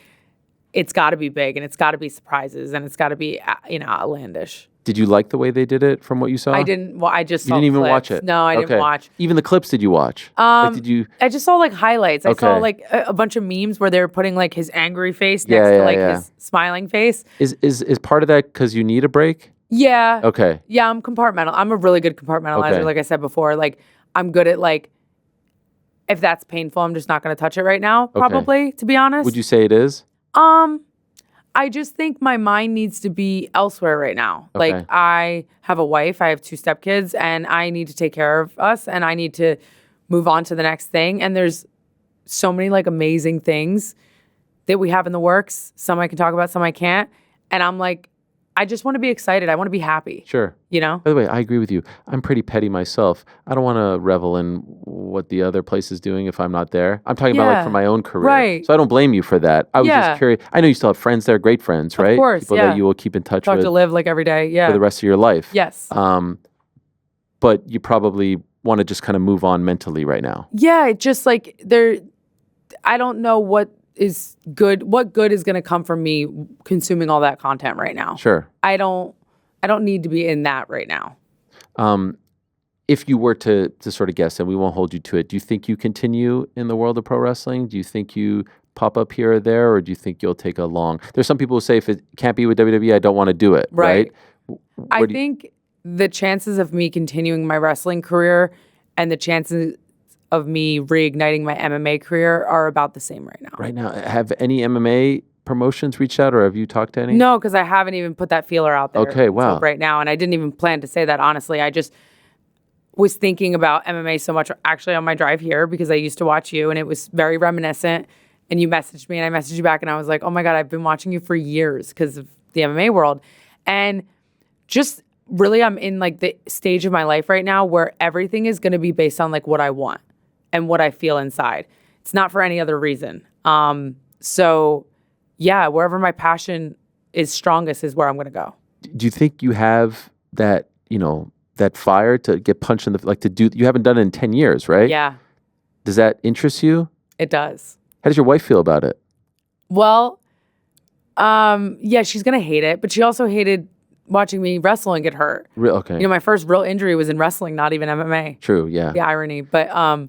it's got to be big, and it's got to be surprises, and it's got to be, outlandish. Did you like the way they did it from what you saw? I didn't. Well, I just saw You didn't even clips. watch it? No, I didn't watch. Even the clips, did you watch? Did you? I just saw like highlights. I saw like a bunch of memes where they were putting like his angry face next to his smiling face. Is part of that because you need a break? Yeah. Okay. Yeah, I'm a really good compartmentalizer. Okay. Like I said before, like I'm good at like, if that's painful, I'm just not going to touch it right now, probably, to be honest. Would you say it is? I just think my mind needs to be elsewhere right now. Okay. Like, I have a wife, I have 2 stepkids, and I need to take care of us, and I need to move on to the next thing. And there's so many like amazing things that we have in the works. Some I can talk about, some I can't. And I'm like, I just want to be excited. I want to be happy. Sure. By the way, I agree with you. I'm pretty petty myself. I don't want to revel in what the other place is doing if I'm not there. I'm talking about like for my own career. Right. So I don't blame you for that. I was just curious. I know you still have friends there, great friends, right? Of course, People that you will keep in touch Talk with. to Liv like every day, for the rest of your life. Yes. But you probably want to just kind of move on mentally right now. Yeah, it just like I don't know what good is going to come from me consuming all that content right now. Sure. I don't need to be in that right now. If you were to sort of guess, and we won't hold you to it, do you think you continue in the world of pro wrestling? Do you think you pop up here or there, or do you think you'll take a long... There's some people who say if it can't be with WWE, I don't want to do it, right? I think the chances of me continuing my wrestling career and the chances of me reigniting my MMA career are about the same right now. Right now, have any MMA promotions reached out, or have you talked to any? No, because I haven't even put that feeler out there. Okay, wow. Right now, and I didn't even plan to say that, honestly. I just was thinking about MMA so much actually on my drive here because I used to watch you, and it was very reminiscent. And you messaged me, and I messaged you back, and I was like, oh my God, I've been watching you for years because of the MMA world. And just really, I'm in like the stage of my life right now where everything is going to be based on like what I want and what I feel inside. It's not for any other reason. So yeah, wherever my passion is strongest is where I'm going to go. Do you think you have that, that fire to get punched in the, like to do, you haven't done it in 10 years, right? Yeah. Does that interest you? It does. How does your wife feel about it? Well, yeah, she's going to hate it, but she also hated watching me wrestle and get hurt. Okay. My first real injury was in wrestling, not even MMA. True, yeah. The irony. But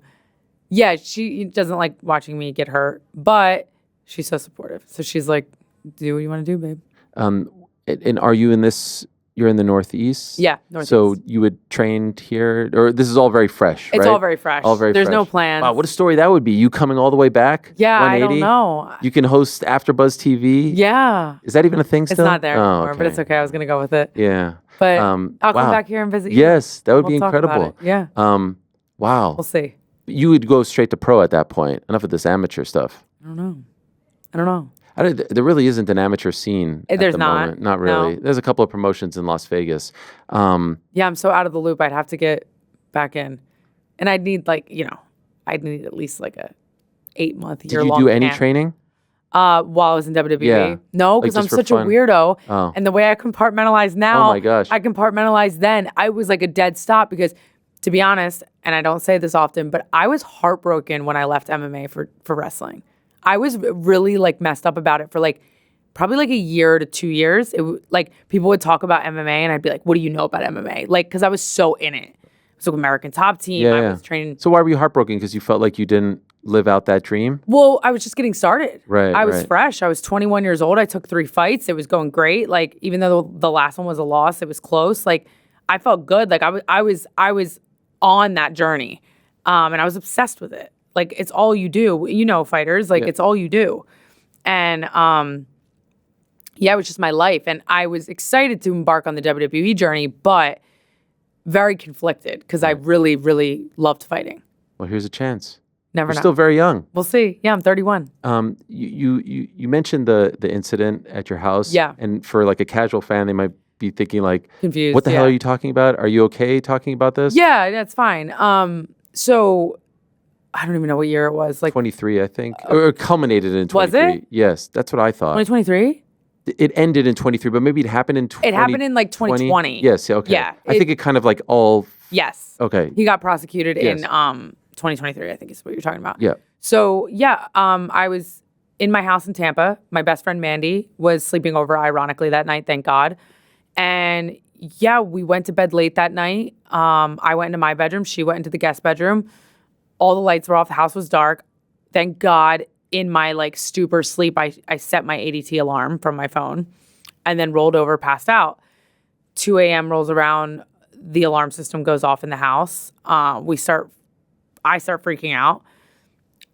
yeah, she doesn't like watching me get hurt, but she's so supportive. So she's like, do what you want to do, babe. And are you in this, you're in the Northeast? Yeah, Northeast. So you would train here, or this is all very fresh, right? It's all very fresh. There's no plans. Wow, what a story that would be. You coming all the way back? Yeah, I don't know. You can host AfterBuzz TV? Yeah. Is that even a thing still? It's not there anymore, but it's okay. I was going to go with it. Yeah. But I'll come back here and visit you. Yes, that would be incredible. Yeah. Wow. We'll see. You would go straight to pro at that point. Enough of this amateur stuff. I don't know. There really isn't an amateur scene at the moment. Not really. No. There's a couple of promotions in Las Vegas. Yeah, I'm so out of the loop. I'd have to get back in. And I'd need I'd need at least like a 8-month, year-long Did you do any training? While I was in WWE? Yeah. No, because I'm such a weirdo. Oh. And the way I compartmentalize now, oh my gosh. I compartmentalize then. I was like a dead stop because to be honest, and I don't say this often, but I was heartbroken when I left MMA for wrestling. I was really like messed up about it for like probably like a year to 2 years. Like people would talk about MMA and I'd be like, what do you know about MMA? Like, because I was so in it. I was like American Top Team. Yeah, I was training. So why were you heartbroken? Because you felt like you didn't live out that dream? Well, I was just getting started. Right. I was fresh. I was 21 years old. I took 3 fights. It was going great. Like, even though the last one was a loss, it was close. Like, I felt good. Like I was on that journey. And I was obsessed with it. Like, it's all you do. You know, fighters, like it's all you do. And yeah, it was just my life. And I was excited to embark on the WWE journey, but very conflicted because I really, really loved fighting. Well, here's a chance. Never You're know. still very young. We'll see. Yeah, I'm 31. You mentioned the incident at your house. Yeah. And for like a casual fan, they might be thinking like, Confused. what the hell are you talking about? Are you okay talking about this? Yeah, that's fine. So I don't even know what year it was. Like 23, I think. Or it culminated in 23. Was it? Yes, that's what I thought. 2023? It ended in 23, but maybe it happened in 2020. It happened in like 2020. Yes, okay. Yeah. I think it kind of like all... Yes. Okay. He got prosecuted Yes. in 2023, I think is what you're talking about. Yeah. So yeah, I was in my house in Tampa. My best friend Mandy was sleeping over, ironically, that night, thank God. And yeah, we went to bed late that night. I went into my bedroom. She went into the guest bedroom. All the lights were off. The house was dark. Thank God, in my like stupor sleep, I set my ADT alarm from my phone and then rolled over, passed out. 2 a.m. rolls around. The alarm system goes off in the house. I start freaking out.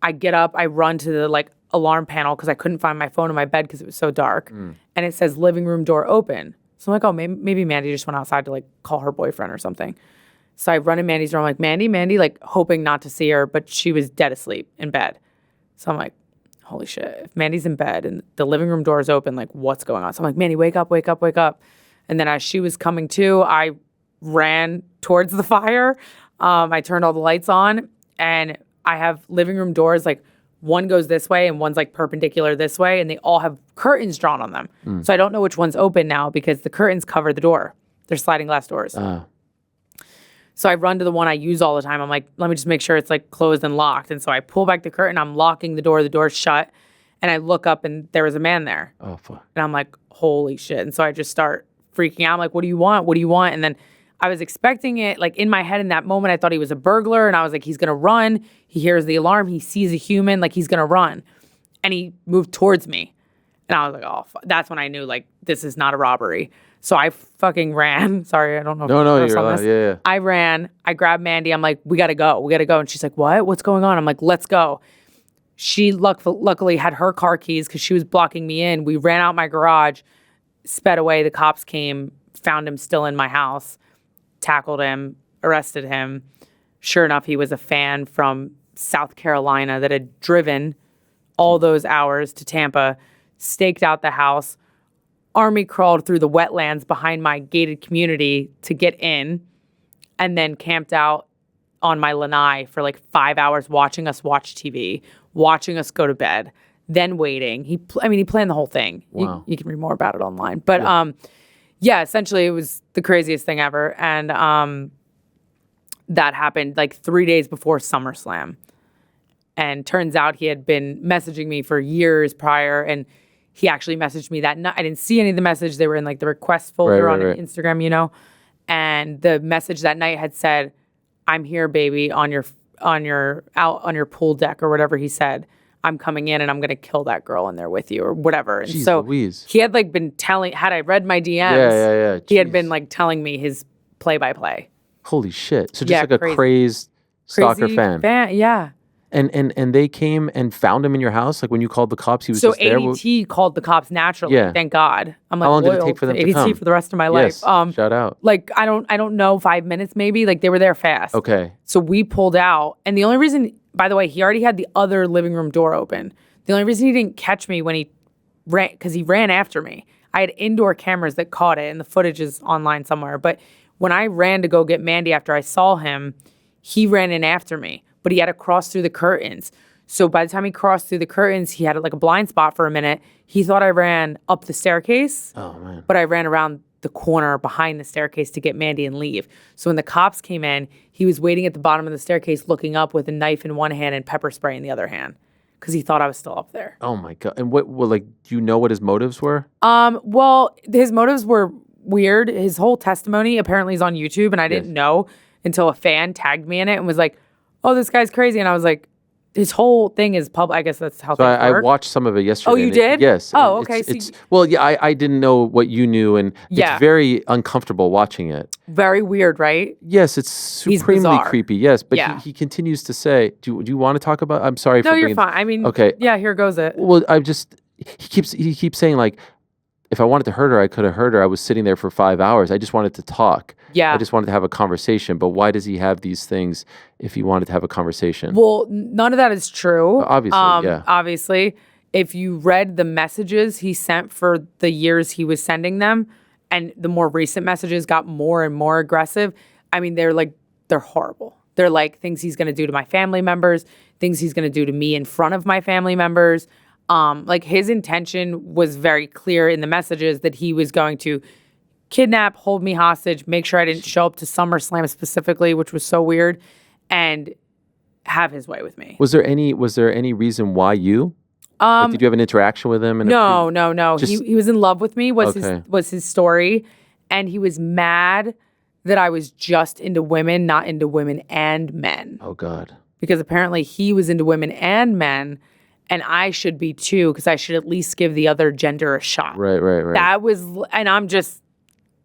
I get up. I run to the like alarm panel because I couldn't find my phone in my bed because it was so dark. And it says living room door open. So I'm like, oh, maybe Mandy just went outside to like call her boyfriend or something. So I run in Mandy's room. I'm like, Mandy, like hoping not to see her, but she was dead asleep in bed. So I'm like, holy shit, if Mandy's in bed and the living room door is open, like what's going on? So I'm like, Mandy, wake up. And then as she was coming to, I ran towards the fire. I turned all the lights on and I have living room doors, like one goes this way and one's like perpendicular this way, and they all have curtains drawn on them. So I don't know which one's open now because the curtains cover the door. They're sliding glass doors. So I run to the one I use all the time. I'm like, let me just make sure it's like closed and locked. And so I pull back the curtain. I'm locking the door's shut. And I look up and there was a man there. Oh, fuck. And I'm like, holy shit. And so I just start freaking out. I'm like, what do you want? What do you want? And then I was expecting it. Like in my head in that moment, I thought he was a burglar. And I was like, he's going to run. He hears the alarm. He sees a human. Like he's going to run. And he moved towards me. And I was like, oh, that's when I knew like this is not a robbery. So I fucking ran. Sorry, I don't know. No, you're allowed. Yeah. I ran. I grabbed Mandy. I'm like, we got to go. And she's like, what? What's going on? I'm like, let's go. She luckily had her car keys because she was blocking me in. We ran out my garage, sped away. The cops came, found him still in my house, tackled him, arrested him. Sure enough, he was a fan from South Carolina that had driven all those hours to Tampa, staked out the house, army crawled through the wetlands behind my gated community to get in, and then camped out on my lanai for like 5 hours watching us watch TV, watching us go to bed, then waiting. He planned the whole thing. Wow. You can read more about it online. But yeah, essentially it was the craziest thing ever. And that happened like 3 days before SummerSlam. And turns out he had been messaging me for years prior, and he actually messaged me that night. I didn't see any of the message. They were in like the request folder on Instagram, you know. And the message that night had said, "I'm here, baby, on your pool deck," or whatever he said. "I'm coming in and I'm gonna kill that girl in there with you," or whatever. And Jeez so Louise. he had like been had I read my DMs, Yeah. he had been like telling me his play-by-play. Holy shit. So just like a crazy. crazed stalker fan. Yeah. And they came and found him in your house? Like when you called the cops, he was just there? So ADT called the cops naturally, Yeah. thank God. I'm like, How long did it loyal take for them to ADT come? for the rest of my Yes. life. Shout out. Like I don't know, 5 minutes maybe. Like they were there fast. Okay. So we pulled out, and the only reason, by the way, he already had the other living room door open. The only reason he didn't catch me when he ran, because he ran after me. I had indoor cameras that caught it, and the footage is online somewhere. But when I ran to go get Mandy after I saw him, he ran in after me, but he had to cross through the curtains. So by the time he crossed through the curtains, he had like a blind spot for a minute. He thought I ran up the staircase, Oh, man. but I ran around the corner behind the staircase to get Mandy and leave. So when the cops came in, he was waiting at the bottom of the staircase looking up with a knife in one hand and pepper spray in the other hand because he thought I was still up there. Oh my God. And do you know what his motives were? Well, his motives were weird. His whole testimony apparently is on YouTube, and I didn't know until a fan tagged me in it and was like, oh, this guy's crazy. And I was like, his whole thing is public. I guess that's how things I work. watched some of it yesterday. Oh, you did? Yes. Oh, okay. I didn't know what you knew, and it's very uncomfortable watching it. Very weird, right? Yes, it's supremely creepy. Yes, but he continues to say, "Do you want to talk about?" I'm sorry. No, you're fine. I mean, okay. Yeah, here goes it. Well, he keeps saying like, if I wanted to hurt her, I could have hurt her. I was sitting there for 5 hours. I just wanted to talk. Yeah. I just wanted to have a conversation. But why does he have these things if he wanted to have a conversation? Well, none of that is true. Obviously, Obviously, if you read the messages he sent for the years he was sending them, and the more recent messages got more and more aggressive, I mean, they're horrible. They're like things he's going to do to my family members, things he's going to do to me in front of my family members. Like his intention was very clear in the messages that he was going to kidnap, hold me hostage, make sure I didn't show up to SummerSlam specifically, which was so weird, and have his way with me. Was there any reason why you? Did you have an interaction with him? No. He was in love with me was his story, and he was mad that I was just into women, not into women and men. Oh God. Because apparently he was into women and men. And I should be too, because I should at least give the other gender a shot. Right. That was, and I'm just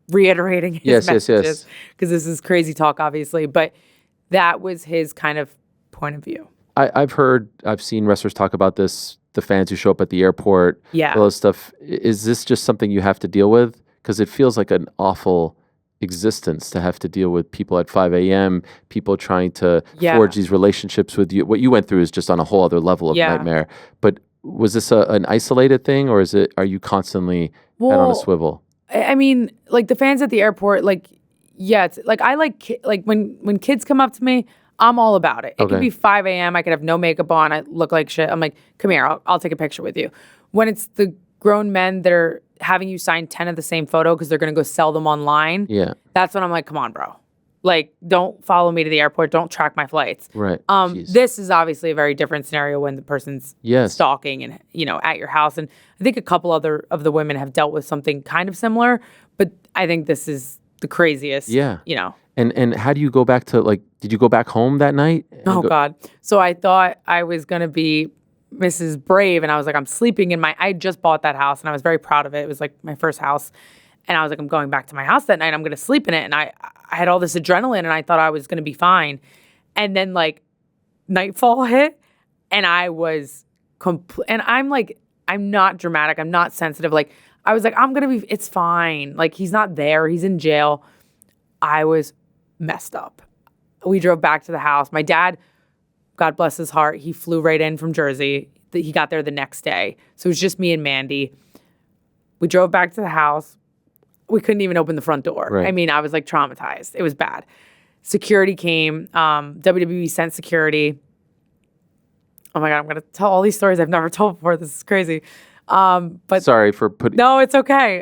reiterating his messages because this is crazy talk, obviously. But that was his kind of point of view. I've seen wrestlers talk about this, the fans who show up at the airport, all this stuff. Is this just something you have to deal with? Because it feels like an awful existence to have to deal with people at 5 a.m., people trying to forge these relationships with you. What you went through is just on a whole other level of nightmare. But was this an isolated thing, or are you constantly head on a swivel? I mean, like the fans at the airport, it's like I like when kids come up to me, I'm all about it. It could be 5 a.m. I could have no makeup on. I look like shit. I'm like, come here, I'll take a picture with you. When it's the grown men that are having you sign 10 of the same photo because they're going to go sell them online. Yeah. That's when I'm like, come on, bro. Like, don't follow me to the airport. Don't track my flights. Right. This is obviously a very different scenario when the person's stalking and, at your house. And I think a couple other of the women have dealt with something kind of similar, but I think this is the craziest. Yeah. And how do you go back to, did you go back home that night? Oh, God. So I thought I was going to be Mrs. Brave, and I was like, I'm sleeping I just bought that house, and I was very proud of it. It was like my first house, and I was like, I'm going back to my house that night. I'm going to sleep in it, and I had all this adrenaline, and I thought I was going to be fine. And then nightfall hit, and I was and I'm not dramatic. I'm not sensitive. I was like, it's fine. He's not there. He's in jail. I was messed up. We drove back to the house. My dad, God bless his heart, he flew right in from Jersey. He got there the next day. So it was just me and Mandy. We drove back to the house. We couldn't even open the front door. Right. I mean, I was traumatized. It was bad. Security came. WWE sent security. Oh my God, I'm going to tell all these stories I've never told before. This is crazy. But sorry for putting... No, it's okay.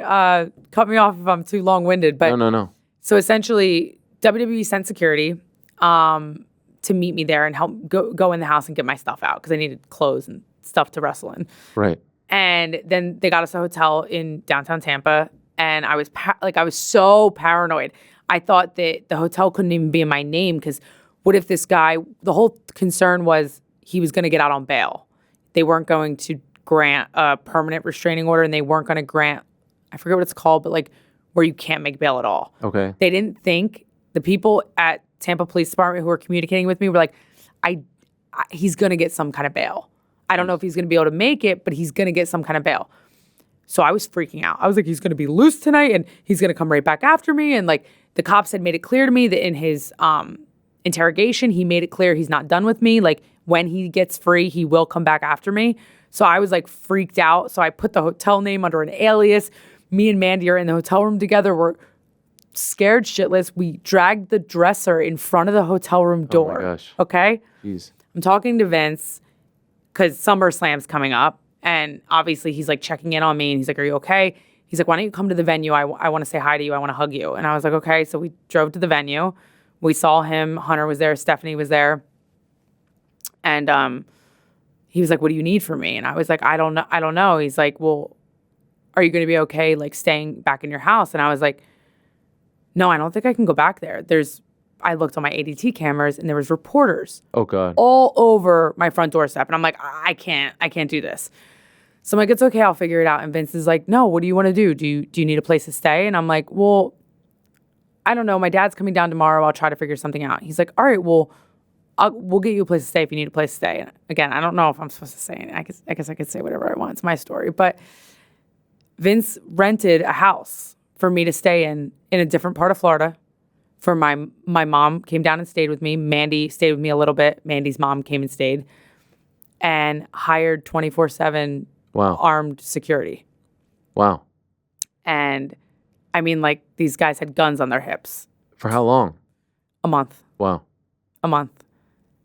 Cut me off if I'm too long-winded. But No. So essentially, WWE sent security to meet me there and help go in the house and get my stuff out because I needed clothes and stuff to wrestle in. Right. And then they got us a hotel in downtown Tampa, and I was I was so paranoid. I thought that the hotel couldn't even be in my name because what if this guy? The whole concern was he was going to get out on bail. They weren't going to grant a permanent restraining order, and they weren't going to grant, I forget what it's called, but where you can't make bail at all. Okay. They didn't think, the people at Tampa Police Department who were communicating with me were like, he's going to get some kind of bail. I don't know if he's going to be able to make it, but he's going to get some kind of bail. So I was freaking out. I was like, he's going to be loose tonight and he's going to come right back after me. And the cops had made it clear to me that in his interrogation, he made it clear he's not done with me. When he gets free, he will come back after me. So I was freaked out. So I put the hotel name under an alias. Me and Mandy are in the hotel room together. We're scared shitless. We dragged the dresser in front of the hotel room door. Oh my gosh. Okay? Jeez. I'm talking to Vince because SummerSlam's coming up. And obviously he's checking in on me and he's like, are you okay? He's like, why don't you come to the venue? I want to say hi to you. I want to hug you. And I was like, okay. So we drove to the venue. We saw him. Hunter was there. Stephanie was there. And he was like, what do you need from me? And I was like, I don't know. He's like, well, are you going to be okay, like, staying back in your house? And I was like, no, I don't think I can go back there. I looked on my ADT cameras and there was reporters. Oh, God. All over my front doorstep. And I'm like, I can't do this. So I'm like, it's okay, I'll figure it out. And Vince is like, no, what do you want to do? Do you need a place to stay? And I'm like, well, I don't know. My dad's coming down tomorrow. I'll try to figure something out. He's like, all right, well, we'll get you a place to stay if you need a place to stay. And again, I don't know if I'm supposed to say it. I guess I could say whatever I want. It's my story. But Vince rented a house for me to stay in a different part of Florida. For my mom came down and stayed with me. Mandy stayed with me a little bit. Mandy's mom came and stayed. And hired 24/7 armed security. Wow. And I mean, like, these guys had guns on their hips. For how long? A month. Wow. A month.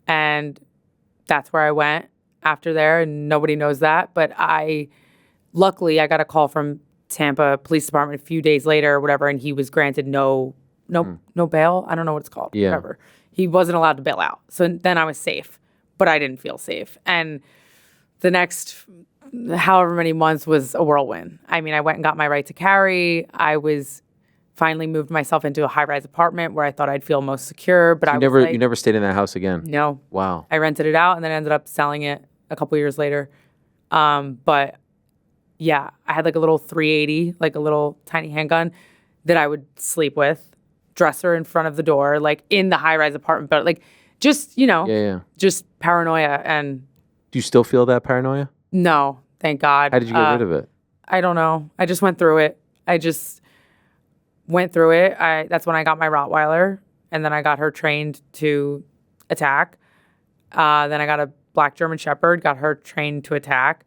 And that's where I went after there, and nobody knows that. But luckily, I got a call from Tampa Police Department a few days later or whatever, and he was granted no bail. I don't know what it's called. Yeah. Whatever. He wasn't allowed to bail out. So then I was safe, but I didn't feel safe. And the next however many months was a whirlwind. I mean, I went and got my right to carry. I was finally moved myself into a high-rise apartment where I thought I'd feel most secure. But You never stayed in that house again? No. Wow. I rented it out and then ended up selling it a couple years later. But yeah, I had like a little 380, like a little tiny handgun that I would sleep with, dresser in front of the door, like in the high-rise apartment, but like just, just paranoia. And do you still feel that paranoia? No, thank God. How did you get rid of it? I don't know. I just went through it. That's when I got my Rottweiler, and then I got her trained to attack. Then I got a black German Shepherd, got her trained to attack,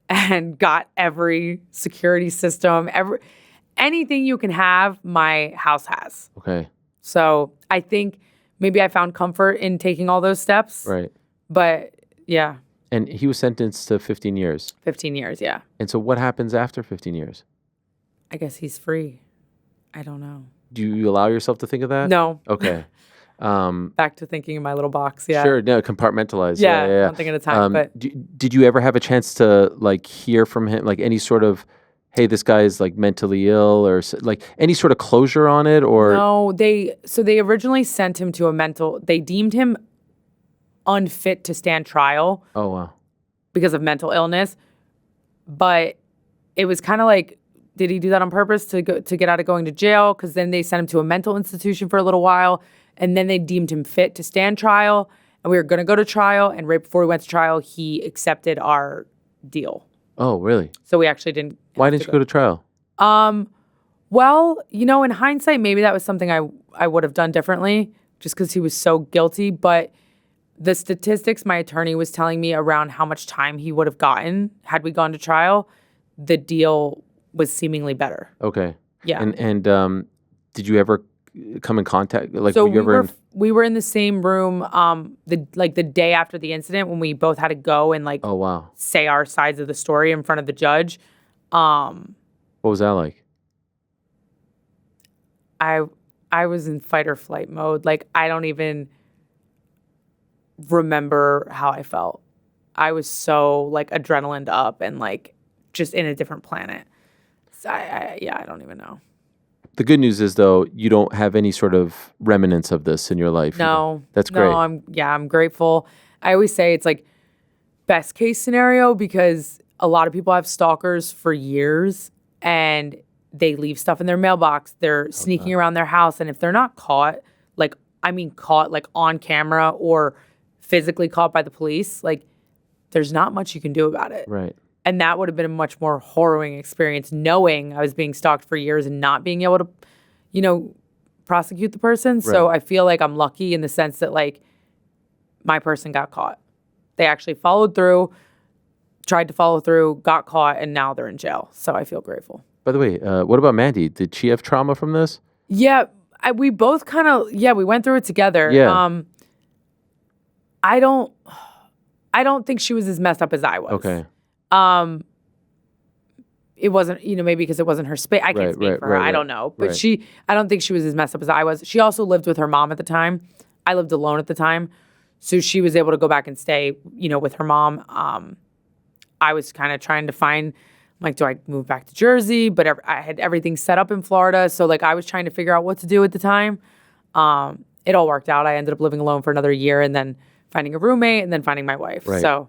and got every security system, anything you can have, my house has. Okay. So I think maybe I found comfort in taking all those steps. Right. But yeah. And he was sentenced to 15 years. 15 years, yeah. And so what happens after 15 years? I guess he's free. I don't know. Do you allow yourself to think of that? No. Okay. Back to thinking in my little box, yeah. Sure, no, compartlight. Yeah. One thing at a time. But did you ever have a chance to like hear from him, like any sort of, hey, this guy is like mentally ill, or like any sort of closure on it, or no? They originally sent him to they deemed him unfit to stand trial. Oh wow. Because of mental illness, but it was kind of like, did he do that on purpose to get out of going to jail? Because then they sent him to a mental institution for a little while, and then they deemed him fit to stand trial, and we were going to go to trial. And right before we went to trial, he accepted our deal. Oh, really? So we actually didn't. Why didn't you go to trial? Well, in hindsight, maybe that was something I would have done differently, just because he was so guilty. But the statistics my attorney was telling me around how much time he would have gotten had we gone to trial, the deal was seemingly better. Okay. Yeah. And did you ever come in contact? Like, so we were in the same room the day after the incident, when we both had to go and like, oh wow, say our sides of the story in front of the judge. What was that like? I was in fight or flight mode. Like, I don't even remember how I felt. I was so like adrenaline up and like just in a different planet. So I don't even know. The good news is, though, you don't have any sort of remnants of this in your life. No. That's great. No, I'm grateful. I always say it's like best case scenario, because a lot of people have stalkers for years and they leave stuff in their mailbox. They're sneaking around their house. And if they're not caught, caught like on camera or physically caught by the police, like, there's not much you can do about it. Right. And that would have been a much more harrowing experience, knowing I was being stalked for years and not being able to, prosecute the person. Right. So I feel like I'm lucky in the sense that, like, my person got caught. They actually followed through, tried to follow through, got caught, and now they're in jail. So I feel grateful. By the way, what about Mandy? Did she have trauma from this? Yeah, we both kind of, we went through it together. Yeah. I don't think she was as messed up as I was. Okay. it wasn't, maybe because it wasn't her space. I can't speak for her. I don't know. But I don't think she was as messed up as I was. She also lived with her mom at the time. I lived alone at the time. So she was able to go back and stay, with her mom. I was kind of trying to find, like, do I move back to Jersey? But I had everything set up in Florida. So, like, I was trying to figure out what to do at the time. It all worked out. I ended up living alone for another year and then finding a roommate and then finding my wife. Right. So.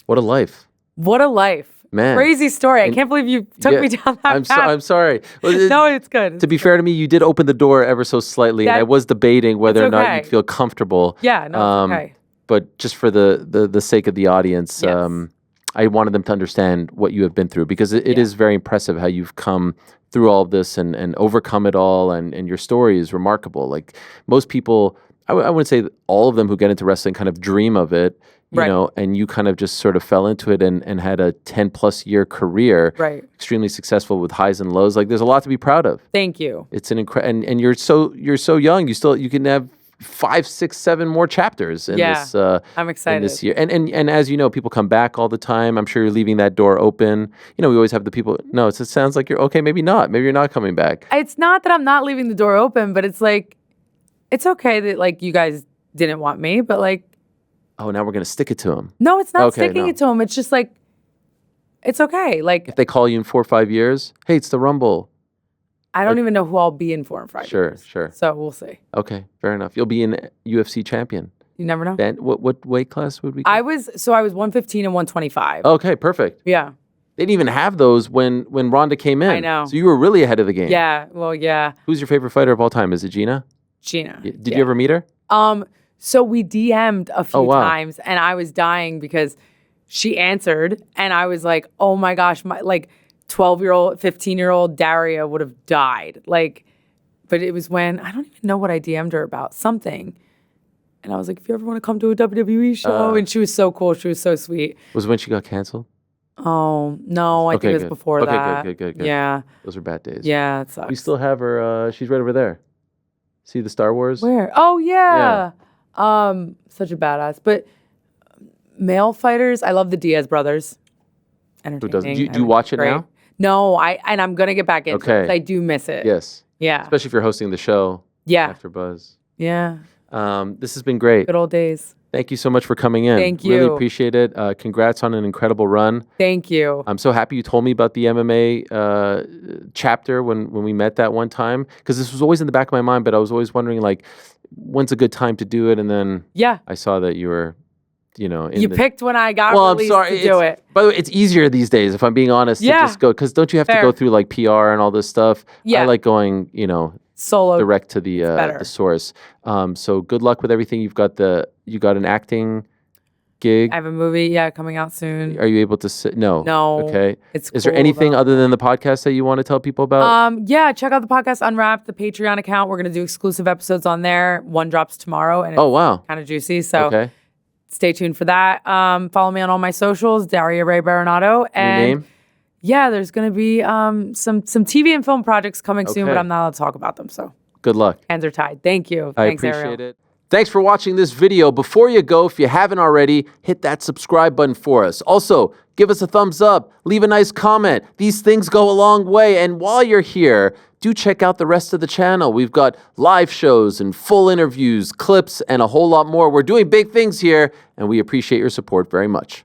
What a life. What a life. Man. Crazy story. I can't believe you took me down that path. I'm sorry. No, it's good. To be fair to me, you did open the door ever so slightly, and I was debating whether or not you'd feel comfortable. Yeah, no, it's okay. But just for the sake of the audience, I wanted them to understand what you have been through, because it is very impressive how you've come through all of this and overcome it all, and your story is remarkable. Like, most people, I wouldn't say that all of them who get into wrestling kind of dream of it, you know, and you kind of just sort of fell into it and had a 10+ year career, extremely successful with highs and lows. Like, there's a lot to be proud of. Thank you. It's an and you're so young. You can have 5, 6, 7 more chapters in this. I'm excited in this year. And as you know, people come back all the time. I'm sure you're leaving that door open. We always have the people. No, it sounds like you're okay. Maybe not. Maybe you're not coming back. It's not that I'm not leaving the door open, but it's like, it's okay that, like, you guys didn't want me, but, like. Oh, now we're gonna stick it to him. No, it's not sticking it to him. It's just like, it's okay. Like, if they call you in 4 or 5 years, hey, it's the Rumble. I don't even know who I'll be in 4 and 5 years. Sure. So we'll see. Okay, fair enough. You'll be an UFC champion. You never know. Then what weight class would we? I was 115 and 125. Okay, perfect. Yeah. They didn't even have those when Ronda came in. I know. So you were really ahead of the game. Yeah. Well, yeah. Who's your favorite fighter of all time? Is it Gina? Gina. Did you ever meet her? So we DM'd a few times, and I was dying because she answered, and I was like, oh my gosh, my 12-year-old, 15-year-old Daria would have died. Like, but it was when, I don't even know what I DM'd her about, something. And I was like, if you ever want to come to a WWE show, and she was so cool, she was so sweet. Was when she got canceled? Oh, no, I think it was before that. Okay, good. Yeah. Those are bad days. Yeah, it sucks. We still have her, she's right over there. See the Star Wars? Where? Oh, yeah. Such a badass. But male fighters, I love the Diaz brothers. Who doesn't? Do you watch it now? No, I'm gonna get back into it because I do miss it. Yes. Yeah. Especially if you're hosting the show. Yeah. After Buzz. Yeah. This has been great. Good old days. Thank you so much for coming in. Thank you. Really appreciate it. Congrats on an incredible run. Thank you. I'm so happy you told me about the MMA chapter when we met that one time, because this was always in the back of my mind, but I was always wondering, like, when's a good time to do it? And then I saw that you were, you picked when I got released to do it. By the way, it's easier these days, if I'm being honest, to just go, because don't you have to go through like PR and all this stuff? Yeah. I like going, solo, direct to the source. So good luck with everything. You got an acting gig. I have a movie, coming out soon. Are you able to say no? Okay. Is there anything other than the podcast that you want to tell people about? Check out the podcast Unwrapped, the Patreon account. We're gonna do exclusive episodes on there. One drops tomorrow, and it's kind of juicy. So stay tuned for that. Follow me on all my socials, Daria Berenato. And your name? Yeah, there's gonna be some TV and film projects coming soon, but I'm not allowed to talk about them. So good luck. Hands are tied. Thank you. Thanks, appreciate it. Thanks for watching this video. Before you go, if you haven't already, hit that subscribe button for us. Also, give us a thumbs up, leave a nice comment. These things go a long way. And while you're here, do check out the rest of the channel. We've got live shows and full interviews, clips, and a whole lot more. We're doing big things here, and we appreciate your support very much.